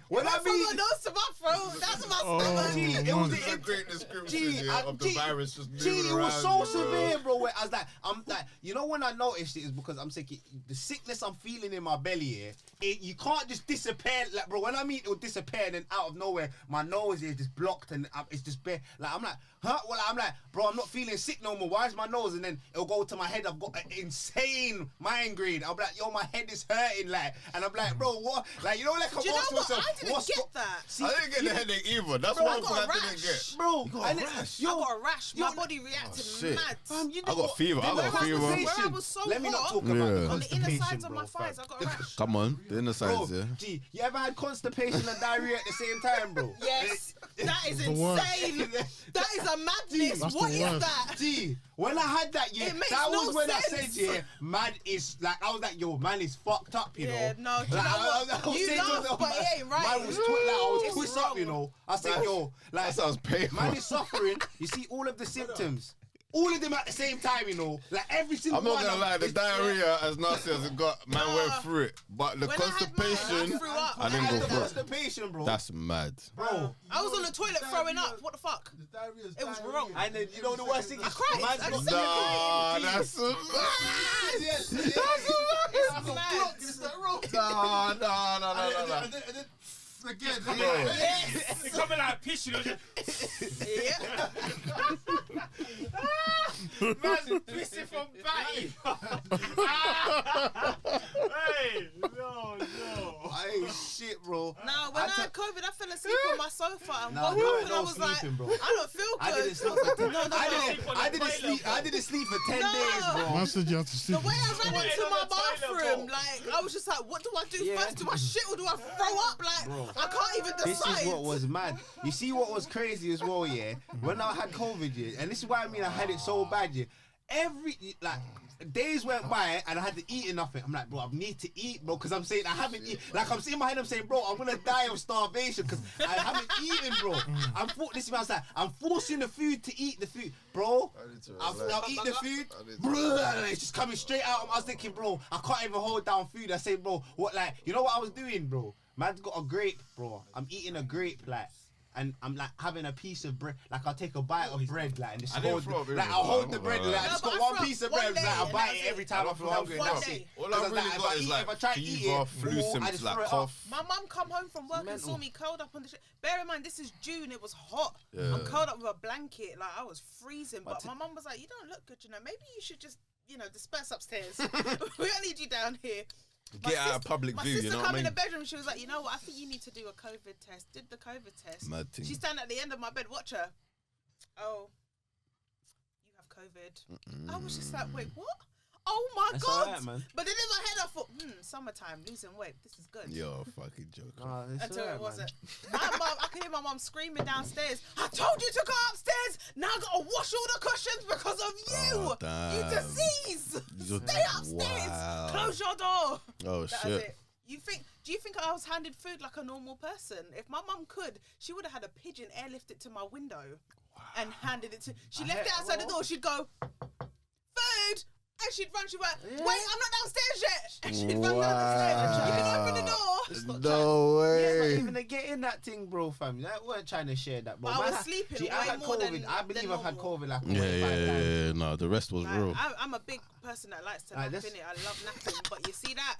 When I mean, from my nose to my throat, that's my stomach. G, it was a great description of the virus just moving G, it was so severe, bro. Where I was like, you know, when I noticed it is because I'm thinking the sickness I'm feeling in my belly you can't just disappear, like, bro. When I mean it will disappear, and then out of nowhere, my nose is just blocked and it's just bare. Like I'm like, huh? Well, I'm like, bro, I'm not feeling sick no more. Why is my nose? And then it'll go to my head. I've got an insane migraine. I'm like, yo, my head is hurting, like, and I'm like, bro, what? Like, you know, like, I'm asking myself, I didn't get that. See, I didn't get the headache either. That's one thing I didn't get. Bro, you got a rash. I got a rash. My body reacted mad. I got fever. Where I was so Let me not hot, talk about on the inner sides of my thighs, I got a rash. Come on, the inner sides, bro, Gee, you ever had constipation and diarrhea at the same time, bro? Yes. That is insane. That is a madness. What is that? Gee, when I had that, that was when I said, man is like, I was like, yo, man is fucked up, you know. Yeah, no, you know what? You laugh, but it ain't right. Man was I was twist up, you know. I said, yo, like, that sounds painful. Man is suffering. You see all of the symptoms. All of them at the same time, you know. Like every single one. I'm not gonna lie, the diarrhea, as nasty as it got, man went through it. But the constipation, I didn't go through it. Constipation, bro. That's mad. Bro. I was on the toilet throwing up. What the fuck? It was wrong. And then, you know the worst thing is, I cried. Nah, that's mad. Yes. It's mad. No. Again, It's coming like piss, you know. Yeah. Man's pissing from batty. Hey, no. Hey, shit, bro. No, when I had COVID, I fell asleep on my sofa and Nah, woke you up weren't and I was sleeping, like, bro. I don't feel good. I didn't sleep for 10 I didn't sleep for 10 days, bro. Man said you had to sleep. The way I ran into my bathroom, like, I was just like, what do I do first? Do I shit or do I throw up? Like, Bro. I can't even decide. This is what was mad. You see what was crazy as well, yeah? When I had COVID, yeah? And this is why I mean I had it so bad, yeah? days went by and I had to eat nothing. I'm like, bro, I need to eat, bro, because I'm saying I haven't eaten. Like, I'm sitting in my head, I'm saying, bro, I'm gonna die of starvation because I haven't eaten, bro. I'm forcing the food to eat the food, bro. I'll eat the food, bro. It's just coming straight out. I was thinking, bro, I can't even hold down food. I say, bro, what, like, you know what I was doing, bro? Man's got a grape, bro. I'm eating a grape, like. And I'm like having a piece of bread, like I'll take a bite of bread, like, and just hold, like I'll hold the bread, like I just got one piece of bread, like I bite it every time I feel hungry. That's it. All I've really got is like fever, flu symptoms, like cough. My mum come home from work and saw me curled up on the shit. Bear in mind, this is June. It was hot. I'm curled up with a blanket, like I was freezing. But my mum was like, "You don't look good, you know. Maybe you should just, disperse upstairs. We don't need you down here." Get out of public view, you know what I mean? My sister come in the bedroom, she was like, you know what, I think you need to do a COVID test. Did the COVID test. Mad thing. She stand at the end of my bed, watch her. Oh, you have COVID. I was just like, wait, what? Oh my That's God. all right, man. But then in my head I thought, summertime, losing weight, this is good. You're a fucking joker. Until it wasn't. My mum, I could hear my mum screaming downstairs, I told you to go upstairs, now I gotta wash all the cushions because of you. Damn. You disease. Stay upstairs. Wow. Close your door. Oh, That shit. was it. Do you think I was handed food like a normal person? If my mum could, she would have had a pigeon airlift it to my window and handed it to. She left it outside the door. She'd go, food, and she'd run. She'd be like, wait, I'm not downstairs yet. And she'd run down the stairs. You can open the door. No way. Yeah, not even to get in that thing, bro, fam. I weren't trying to share that, bro. But I was sleeping I way had more COVID. than I believe than I've had normal. COVID like Yeah. No, the rest was Like, real. I'm a big person that likes to Like nap this- in it. I love napping, but you see that?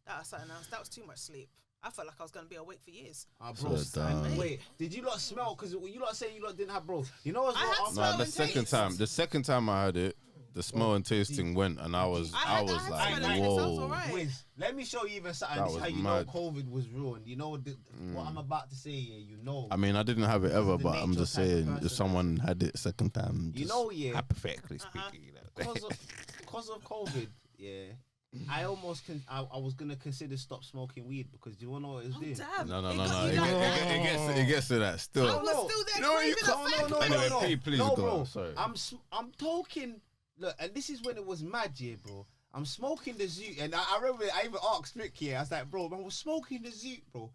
That was something else. That was too much sleep. I felt like I was gonna be awake for years. Bro, So dumb. wait, did you lot smell? Because you lot saying you lot didn't have, bro. You know what's I had wrong? smell No, the and second taste. time. The second time I had it, the smell and tasting went, and I was I had like, smell and taste, I was whoa. alright. Wiz, let me show you even something. That This is was how you mad. know COVID was real. And you know what I'm about to say here, you know. I mean, I didn't have it ever, the but I'm nature just type of saying, person. if someone had it second time, You just know, yeah. hypothetically speaking, Because of COVID, yeah. I almost I was gonna consider stop smoking weed because do you wanna know what it's doing? Damn. No. It got you like- It gets to that I still. was still there. You know what you craving a can't- fag. Anyway, please no, go bro. on, sorry. I'm talking. Look, and this is when it was mad, yeah, bro. I'm smoking the zoot, and I remember I even asked Rick here. I was like, bro, man, I was smoking the zoot, bro.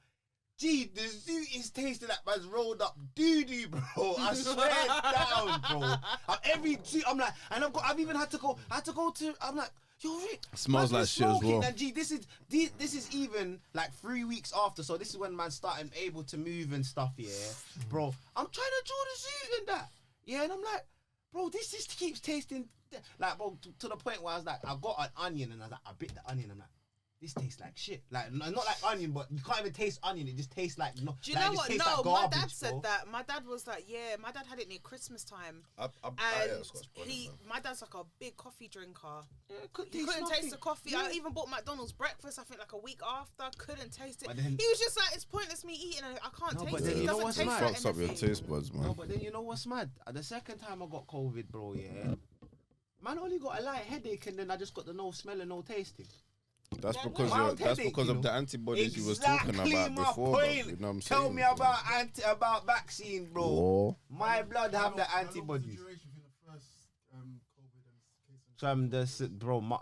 Gee, the zoot is tasting like man's rolled up doo doo, bro. I swear down, bro. Every zoot, I'm like, and I've even had to go to. I'm like, yo, Rick. Smells man, like shit as smoking, well. And gee, this is even like 3 weeks after. So this is when man started able to move and stuff, yeah, bro. I'm trying to draw the zoot and that, yeah, and I'm like, bro, this just keeps tasting like, bro, to the point where I was like, I got an onion and I was like, I bit the onion. I'm like, this tastes like shit. Like, not like onion, but you can't even taste onion. It just tastes like no. Do you like, know it just what? tastes No, like my garbage, dad said bro. that. My dad was like, yeah, my dad had it near Christmas time. I And my dad's like a big coffee drinker. Yeah, He couldn't taste nothing. the coffee. Yeah. I even bought McDonald's breakfast, I think like a week after. Couldn't taste it. But then- He was just like, it's pointless me eating it. I can't No, taste but it. then It you know doesn't what's taste mad? like fucks up your anything. taste buds, man. No, but then you know what's mad? The second time I got COVID, bro, yeah, man only got a light headache and then I just got the no smell and no tasting. That's Yeah, because mild that's headache, because you of know. the antibodies you was talking Exactly about my before. Bro. point. You know what I'm Tell saying? me about vaccine, bro. Whoa. My blood have the How long was antibodies. the duration between the first COVID and case and Bro,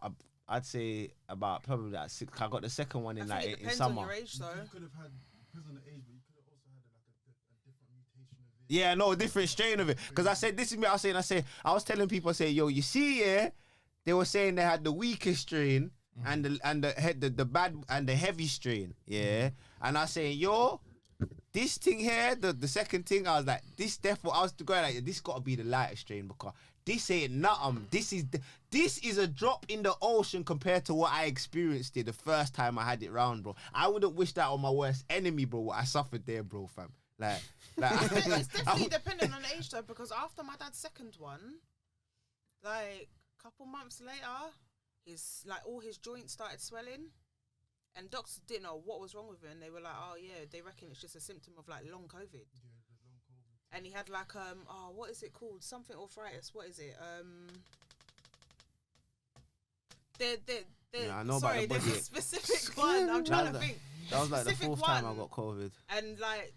I'd say about probably like 6. I got the second one I in think like it in depends on summer. your age, though. you could have had, depends on the age, but you could have also had like a different mutation of it. Yeah, no, a different strain of it. Because I said, this is me. I was telling people, I say, yo, you see, yeah, they were saying they had the weakest strain and the bad and the heavy strain, yeah. And I say, yo, this thing here, the second thing, I was like, this definitely. I was going like, this got to be the lighter strain because this ain't nothing. This is a drop in the ocean compared to what I experienced it the first time I had it round, bro. I wouldn't wish that on my worst enemy, bro. What I suffered there, bro, fam. Like It's definitely dependent on the age, though, because after my dad's second one, like a couple months later, all his joints started swelling, and doctors didn't know what was wrong with him. They were like, oh yeah, they reckon it's just a symptom of like long COVID. And he had like what is it called? Something arthritis. What is it? Yeah, I know about sorry, the body there's a ache. specific one. I'm trying to think. That was like the Specific 4th time I one. got COVID. And like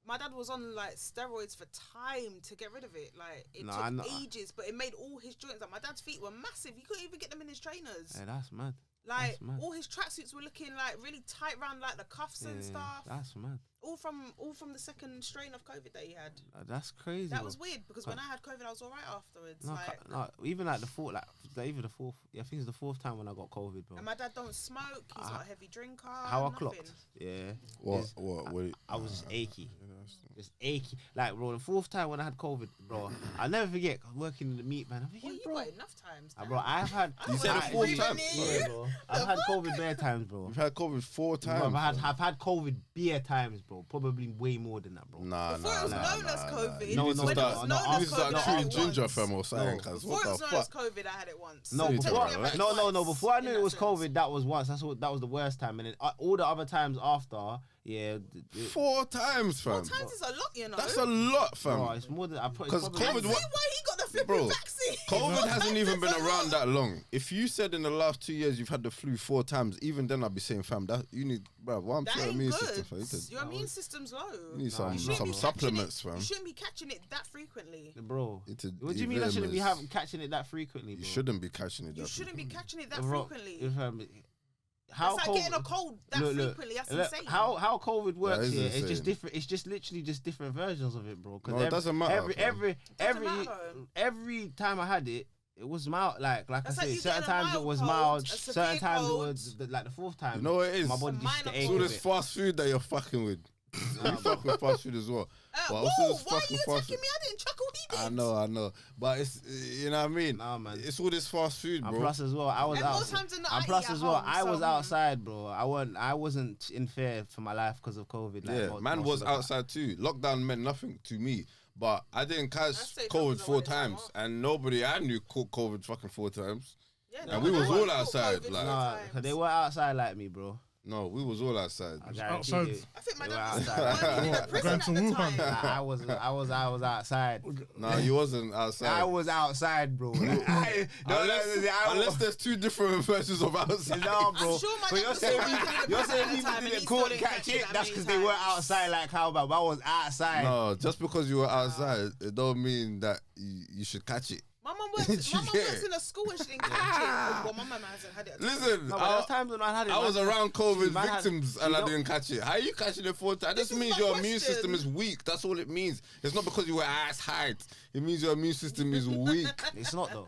my dad was on like steroids for time to get rid of it. Like it Nah, took ages, but it made all his joints. Like my dad's feet were massive. You couldn't even get them in his trainers. Yeah, that's mad. Like mad. all his tracksuits were looking like really tight around like the cuffs and stuff. That's mad. All from the second strain of COVID that he had. That's crazy. That bro. was weird because when I had COVID, I was alright afterwards. No, like, no, even like the fourth, even the fourth. Yeah, I think it's the fourth time when I got COVID, bro. and my dad don't smoke. He's not a heavy drinker. How I nothing. clocked? Yeah. Wait. I was just achy. Just achy. Like, bro, the fourth time when I had COVID, bro, I'll never forget working in the meat, man. I'm thinking, Well, you bro. got enough times. Bro, I've had. You said the fourth time? Yeah, bro. I've had COVID bare times, bro. You've had COVID 4 times. Bro, I've had COVID bare times, bro. Probably way more than that, bro. Nah, Before it was known as COVID. No, You need to no, start, no, you no, need to start no, chewing no, ginger, once. fam, or something. Cause Before what it was the known as fuck? COVID, I had it once. No, So before- technically I've had it no. twice Before I in knew that it was sense. COVID, that was once. That was the worst time, and then all the other times after, yeah. 4 times, fam. 4 times is a lot, you know. That's a lot, Bro, fam. it's more than I put. 'Cause it's probably- COVID See what- why he got the flipping Bro, vaccine. COVID hasn't even been That's a around lot. that long. If you said in the last 2 years you've had the flu 4 times, even then I'd be saying, fam, that you need, bro, one That pure ain't immune good. system, fam. Your immune system's low. You need You some shouldn't be catching supplements, it, fam. You shouldn't be catching it that frequently. Bro, Need to what do you mean I shouldn't be vitamins. catching it that frequently, You bro? shouldn't be catching it. You that shouldn't be catching it that Bro, frequently. how It's like getting a cold that frequently. That's insane. How COVID works is here? It's just insane. different. It's just literally just different versions of it, bro. No, it doesn't matter, fam. Every time I had it, it was mild. Like That's I like say, you certain getting a times it mild was cold, mild. a Certain severe times cold. it was like the fourth time. You know what it is? My body A just minor the ache It's all of this it. fast food that you're fucking with. You fuck with fast food as well. But Whoa, also this why are fucking you fast attacking me? I didn't chuck all he did. I know. But it's, you know what I mean? Nah, man. It's all this fast food, And bro. plus as well, I was And out. more times than not, And I plus eat at as well, home, I was so, outside, bro. I wasn't in fear for my life because of COVID. Like, Yeah, most man of was the time. outside too. Lockdown meant nothing to me. But I didn't catch say that COVID was a 4 one-day time times. off. And nobody I knew caught COVID fucking 4 times. Yeah, And no, we no, was I all caught outside, COVID like- Nah, times. 'cause they were outside like me, bro. No, we was all outside. I guarantee Outside. you. I think my They were dad was outside. working in a prison Going at to the Wuhan. time. I was outside. No, you wasn't outside. I was outside, bro. Unless there's 2 different versions of outside. No, bro. I'm sure my But dad you're was saying working in a you're prison saying at the people time and didn't he couldn't still didn't catch catch it. that That's many because they weren't times. outside like how about? I was outside. No, just because you were outside, it don't mean that you should catch it. My mum works in a school and she didn't catch it. Well, my mum hasn't had it. Listen, No, but there was times when I had it. I was man. around COVID Man had- victims and I didn't catch it. How are you catching it 4 times? That This just is means my your immune question. system is weak. That's all it means. It's not because you were ass height. It means your immune system is weak. It's not though.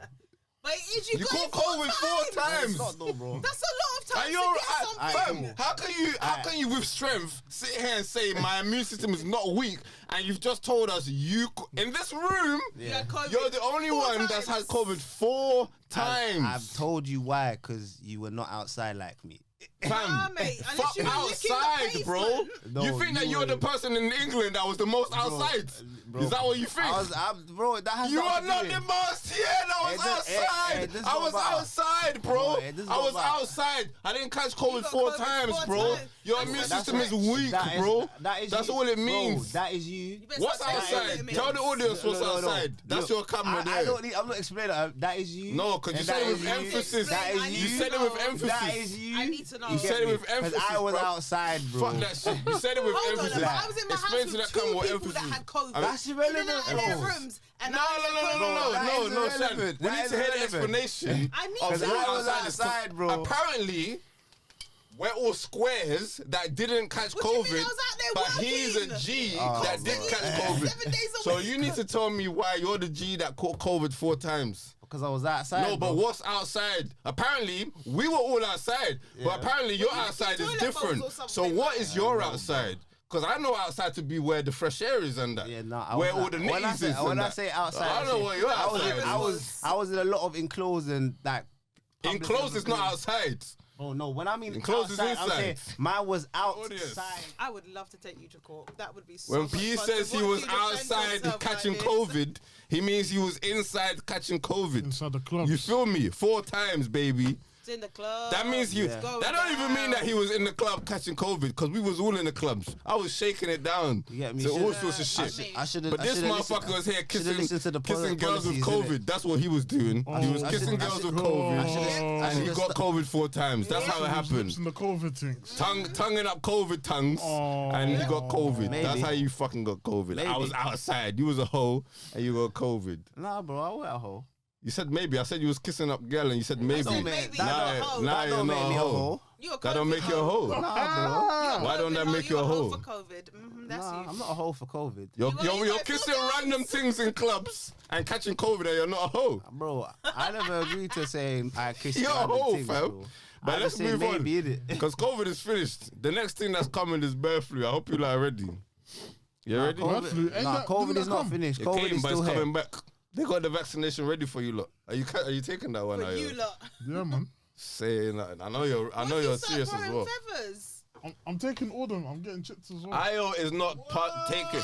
But it is, You got caught it COVID 4 It's times. not though, bro. That's a lot of Are time you to alright? get something. Alright, Fam, how can you with strength sit here and say my immune system is not weak and you've just told us in this room You had COVID you're the only 4 one that's had times. COVID 4 times. I've told you why, because you were not outside like me. Fam, Nah, mate, unless fuck you were licking the outside, bro. pavement. No, you think that you you're the were- person in England that was the most outside? bro. Is that what you think? Bro, that has You nothing are to not do the with- most here. I was It does- outside. it does I not was matter. outside, bro. Bro, it does I not was matter. outside. I didn't catch COVID got 4 COVID times, 4 bro. times. Your That's immune what- system is weak, That is- bro. That's That's you. all it Bro, means. that is you. better What's start saying outside? it, Tell the audience what's No. outside. That's your camera I there. don't need, I'm not explaining that. That is you. No, because you And said that it with is you. emphasis. That is I you. You said it with That emphasis. That is you. I need to know. You said it with emphasis, Because I was bro. outside, bro. Fuck that shit. You said it with Hold on, emphasis. but I was in my Explain house to with that camera 2 what people that emphasis. had COVID. That's in irrelevant, and out of their bro. rooms. And No, I had COVID. no, That is Shan. irrelevant. We That need is to hear the irrelevant. explanation. I need of to Because what I was outside is. 'Cause outside, bro. Apparently, we're all squares that didn't catch What do you mean? COVID, I was out there but he's a working. G Oh, that did bro. catch 7 COVID. days a So week. you need to tell me why you're the G that caught COVID 4 times. Because I was outside. No, but bro. what's outside? Apparently, we were all outside, but apparently your you used outside is toilet different. bowls or So something what like is that. your outside? Because I know outside to be where the fresh air is and that. Yeah, no, I where was all the when I nitties say, is and when I that. say outside, I don't know what you're I was outside. I was in a lot of enclosed and like. public Enclosed is not places. outside. Oh no, when I mean Enclosed is outside, I'm saying inside. mine was Audience. outside. I would love to take you to court. That would be so When much P fun says to he watch was you defend outside yourself catching like this. COVID, he means he was inside catching COVID. Inside the clubs. You feel me? 4 times, baby. It's in the club. That means he. Yeah. That don't even mean that he was in the club catching COVID, because we was all in the clubs. I was shaking it down You get me? to all Should- sorts of shit. I should have. But this motherfucker was here kissing listened to the girls with policies, COVID. innit? That's what he was doing. He was I kissing should- I girls should- with COVID, I and he should've got COVID 4 times. That's how it happened. Lips in the COVID things. Tonguing up COVID tongues, and he got COVID. Maybe. That's how you fucking got COVID. I Maybe. was outside. You was a hoe, and you got COVID. Nah, bro, I wear a hoe. You said maybe. I said you was kissing up girl, and you said maybe. don't make- make That that don't- don't- Nah, that you're don't not make a me a hoe. hoe. You a That don't COVID make you a hoe. Nah, bro. Why don't that make you a hoe? For COVID. That's Nah, you. I'm not a hoe for COVID. You're You only got kissing 4 random times. things in clubs and catching COVID, and you're not a hoe. Bro, I never agreed to saying I kiss You're a random hoe, things, fam. bro. But I let's just say move on. maybe, innit? Because COVID is finished. The next thing that's coming is bird flu. I hope you are ready. You ready? Bird flu, ain't Nah, that- COVID didn't is that not come? finished. It COVID came, is but it's still here. coming back. They got the vaccination ready for you, lot. Are you taking that one? For Are you you? lot. Yeah, man. Saying that. I know you're What if you're you start serious as growing well. feathers? I'm taking all them. I'm getting chipped as well. Io is not taking.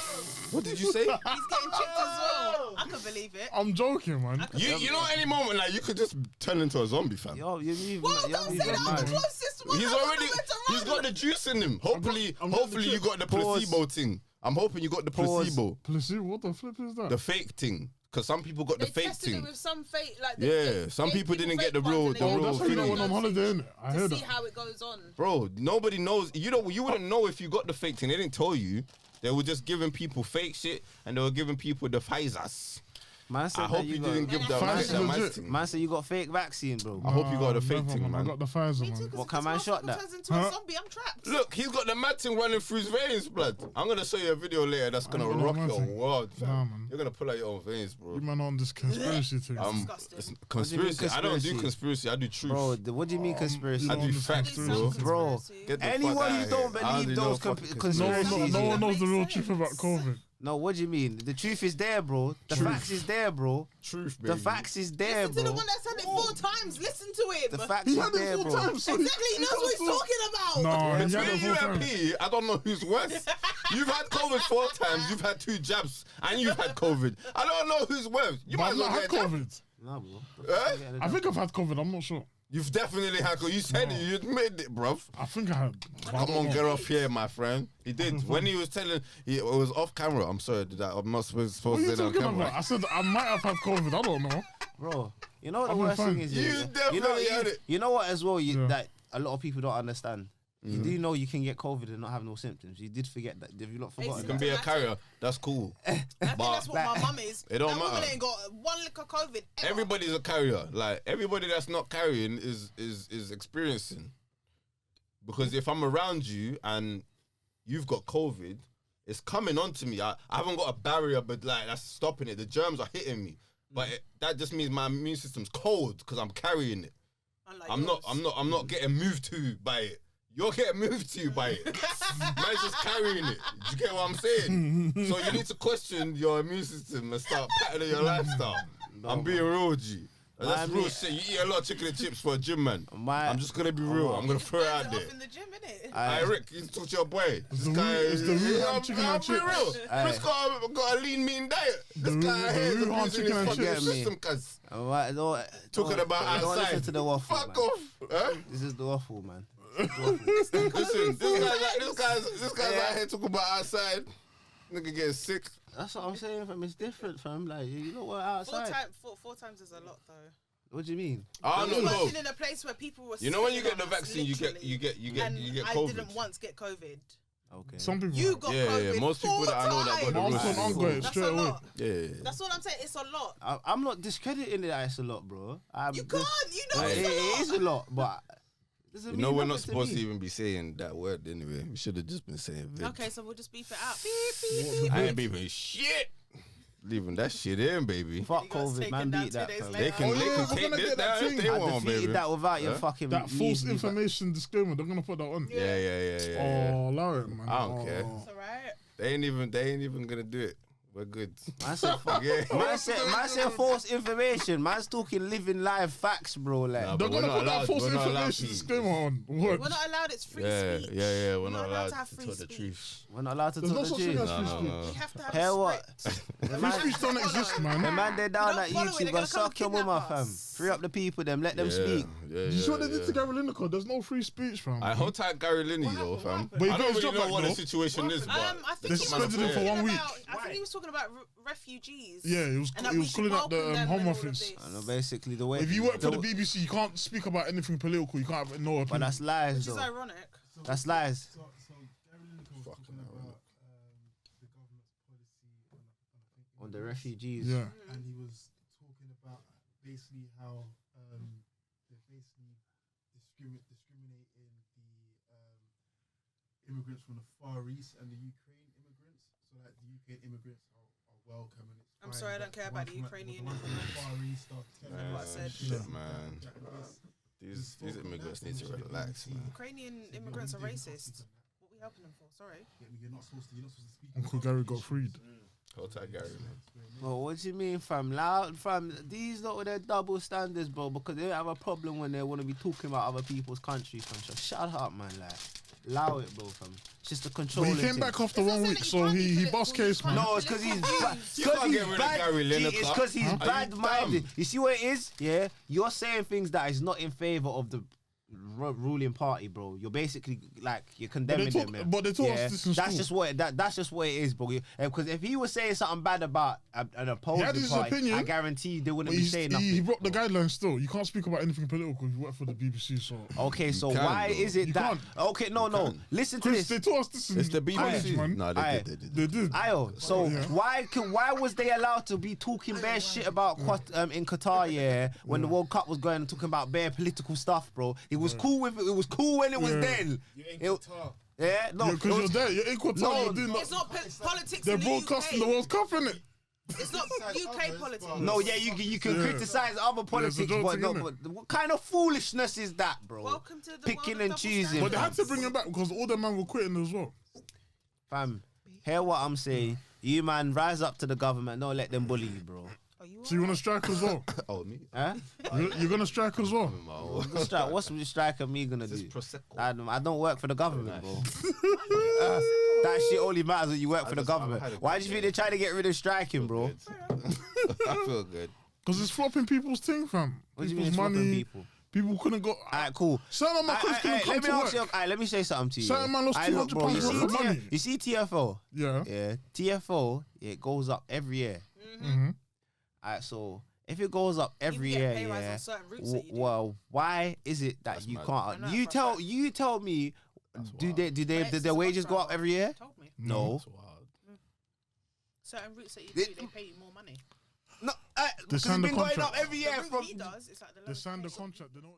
What did you say? He's getting chipped as well. I can believe it. I'm joking, man. You know, any moment like you could just turn into a zombie, fam. Yo, you Well, don't say that. I'm the closest one. He's I'm already. not meant to He's run. got the juice in him. Hopefully, I'm getting the you got the Pause. placebo thing. I'm hoping you got the Pause. placebo, Placebo, what the flip is that? the fake thing. Because some people got They the fake tested it thing. with some fake, like Yeah, some people didn't get the real- the Oh, real that's how you know feeling. when I'm holiday, innit? I to heard see that. how it goes on. Bro, nobody knows. You wouldn't know if you got the fake thing. They didn't tell you. They were just giving people fake shit, and they were giving people the Pfizer's. Man said I hope that you got, didn't give that Pfizer's that legit. thing. Man said you got fake vaccine, bro. I hope you got the Nah, fake never, thing, I man. got the Pfizer, Me too, man. because What, can man shot that? turns into Huh? a zombie, I'm trapped. Look, he's got the mad thing running through his veins, blood. I'm gonna show you a video later that's gonna ain't got no rock mad your thing. world, fam. Nah, man. You're gonna pull out your own veins, bro. You man on this conspiracy thing. Disgusting. It's What do you mean conspiracy. I don't do conspiracy? conspiracy. I do truth. Bro, what do you mean conspiracy? I you do know, facts, this bro. is Bro, Conspiracy. Get the fuck anyone outta who here. don't I don't believe do no those fucking no, conspiracy no, theories. no one knows the real Makes truth about sense. COVID. No, what do you mean? The truth is there, bro. The Truth. facts is there, bro. Truth, baby. The facts is there, Listen to the bro. one that said it 4 times. Listen to him. The facts He is had there, it 4 bro. times. So Exactly. He knows what he's talking about. No, he had Between it you 4 and times. me, I don't know who's worse. You've had COVID 4 times. You've had 2 jabs, and you've had COVID. I don't know who's worse. You But might I've as well not get had a jab. COVID. Nah, bro. Eh? I think I've had COVID. I'm not sure. You've definitely had COVID. You said it. You admitted it, bruv. I think I had. but I Come don't on, know. get off here, my friend. He did. When he was telling, it was off camera. I'm sorry, I'm not supposed What are to you say that on talking camera. about? I said I might have had COVID. I don't know. Bro, you know what the I'm worst fine. thing is? You yeah? definitely had it. You know what as well? Yeah. That a lot of people don't understand. You do know you can get COVID and not have no symptoms. You did forget that. Have you not You forgotten can that? be a carrier. That's cool. I think that's what my mum is. It don't that woman matter. ain't got one lick of COVID ever. Everybody's a carrier. Like everybody that's not carrying is experiencing. Because if I'm around you and you've got COVID, it's coming onto me. I haven't got a barrier, but like that's stopping it. The germs are hitting me, but that just means my immune system's cold because I'm carrying it. Unlike I'm yours. not getting moved to by it. You're getting moved to by it. Man's just carrying it. Do you get what I'm saying? So you need to question your immune system and start patterning your lifestyle. I'm being real with you. That's Man, real me- shit. You eat a lot of chicken and chips for a gym, man. My- I'm just gonna be real. I'm gonna throw it out Burns there. off in the gym, innit? Hey Rick, you talk to your boy. This the guy Wu- it's the Wuhan I'm chicken and I'll be chips. real. Aye. Rick's got a lean mean diet. This The guy here is Wuhan abusing chicken his and fucking chips. system, cuz. Alright, Talking about don't outside. listen to the waffle, Fuck man. off. Huh? This is the waffle, man. Listen, this guy's out here talking about outside. Nigga getting sick. That's what I'm saying, fam. It's different, fam. Like, you know what, 4 outside. times, four times is a lot, though. What do you mean? I I was don't know. working in a place where people were. You know when you spitting get the on us, vaccine, you get literally. And I COVID. didn't once get COVID. Okay. Some people. You got Yeah, COVID. yeah, most people 4 that I know that got the times. My real uncle and shit. uncle got it That's straight a away. lot. Yeah. That's what I'm saying. It's a lot. I'm not discrediting that it's a lot, bro. You can't. You know It it's is a lot. a lot, but doesn't You mean know we're nothing not to supposed me. to even be saying that word anyway. We should have just been saying vid. Okay, so we'll just beef it out. Beep, beep, beep. I ain't beeping shit. Leaving that shit in, baby. Fuck You got COVID, taken man. down Beat 2 that, days fam. later. They can Oh, yeah, take we're gonna this get that down if thing. they I want, defeated baby. that without your Huh? fucking That false measly back. information disclaimer, they're gonna put that on. Yeah. Oh, allow it, man. I don't care. It's alright. They ain't even gonna do it. We're good. Man said, man said false information. Man's talking living live facts, bro. Like, Nah, They're but we're gonna not put that allowed- false we're not allowed information to. disclaimer on. What? We're not allowed. It's free Yeah, speech. yeah. We're We're not to allowed have to free tell the speech. truth. we're not allowed to There's talk no the such thing truth. as free No, speech. no. We have to have Hell a what? script. The Free man, speech don't exist, the man. man, they're down don't at follow it, YouTube. they're Go gonna come suck your kidnap mama, fam. us. Free up the people, them. Let them speak. Yeah, You see what they did to Gary Lineker? There's no free speech, fam. I hold tight Gary Linney though, fam. But he I got don't his really job know back, what the though. situation is, but I think They he was suspended him for talking 1 week. about- I think he was talking about refugees. Yeah, he was And that he we was should calling up welcome the them Home and all of Office. this. I know basically the way. If you work for the BBC, you can't speak about anything political. You can't have no opinion. But that's lies, Which is though. ironic. That's lies. So Gary Lineker was talking about the government's policy on On the refugees. yeah. and he was talking about basically how they're basically discriminating the immigrants from the Far East and the Ukraine immigrants. So like the UK immigrants are welcome and it's I'm fine, sorry, I but don't care the about ones the from, Ukrainian the ones from the Far East are terrorists what I said. and shit Shit, like man. that. These immigrants need to relax, man. Ukrainian immigrants are racist. What are we helping them for? Sorry. You're not supposed to speak. Uncle Gary got freed. Hold tight, Gary, man. Bro, what do you mean, fam? Loud, fam. These lot with their double standards, bro, because they don't have a problem when they want to be talking about other people's countries, fam. So shut up, man. Like, allow it, bro, fam. It's just a But controlling he came thing. back after It's not 1 saying week, that you so can't be he political, bust you case, can't man. No, it's because he's You can't get rid of Gary Lineker. It's because he's Are you bad-minded. dumb? You see what it is? Yeah, you're saying things that is not in favor of the ruling party, bro. You're basically like you're condemning them. Man. But they taught us this in that's school. just what that's just what it is, bro. Because if he was saying something bad about an opposing his party, opinion, I guarantee you they wouldn't But be saying nothing. he broke the guidelines still. You can't speak about anything political if you work for the BBC, so... Okay, so can, why though. is it You that? can't. Okay, no. Listen to Chris, this. they taught us this in It's the college, BBC. man. No, they Aye. did. They did. Ayo, so Yeah. why was they allowed to be talking bare shit about in Qatar, yeah, when the World Cup was going and talking about bare political stuff, bro? It was cool with it was cool when it was Yeah. then. You're in It- Qatar. Yeah, no, Yeah, it because you're was- there. You're in Qatar. No, you're doing It's that. not politics. They're in the broadcasting the UK. World Cup, innit? It's not UK politics. no, yeah, you can Yeah. criticize other politics, joke but thing, no, innit? but what kind of foolishness is that, bro? Welcome to the Picking world and of choosing. double But they had to standards. bring him back because all the men were quitting as well. Fam, hear what I'm saying. You man, rise up to the government. Don't let them bully you, bro. Are you So you want to strike as well? Oh, me? Huh? You're going to strike as well? What's the striker me gonna This do? is Prosecco. I don't work for the government, bro. That shit only matters when you work for the I've government. had a Why good do you think they're trying to get rid of striking, bro? I feel good. Because it's flopping people's thing, fam. What do you mean People's it's flopping money. people? People couldn't go. Alright, cool. Certain of my kids couldn't come let me to ask you. work. Let me say something to you. Certain man lost Aight, look, bro, £200 worth of money. you see TFO? Yeah. Yeah, TFO. It goes up every year. Mm-hmm. Alright, so if it goes up every You year, get pay rise yeah. on certain routes that you do. Well, why is it that That's you mad. can't? I know, You for a tell fact. you tell me. Do wild. they My did ex is their a bus wages go up driver. every year? Told me. No. That's wild. Certain routes that you They- do, they pay you more money. No, because it's signed the been going contract. up every year The route from. he does, it's like the They lowest signed the place. contract. They know.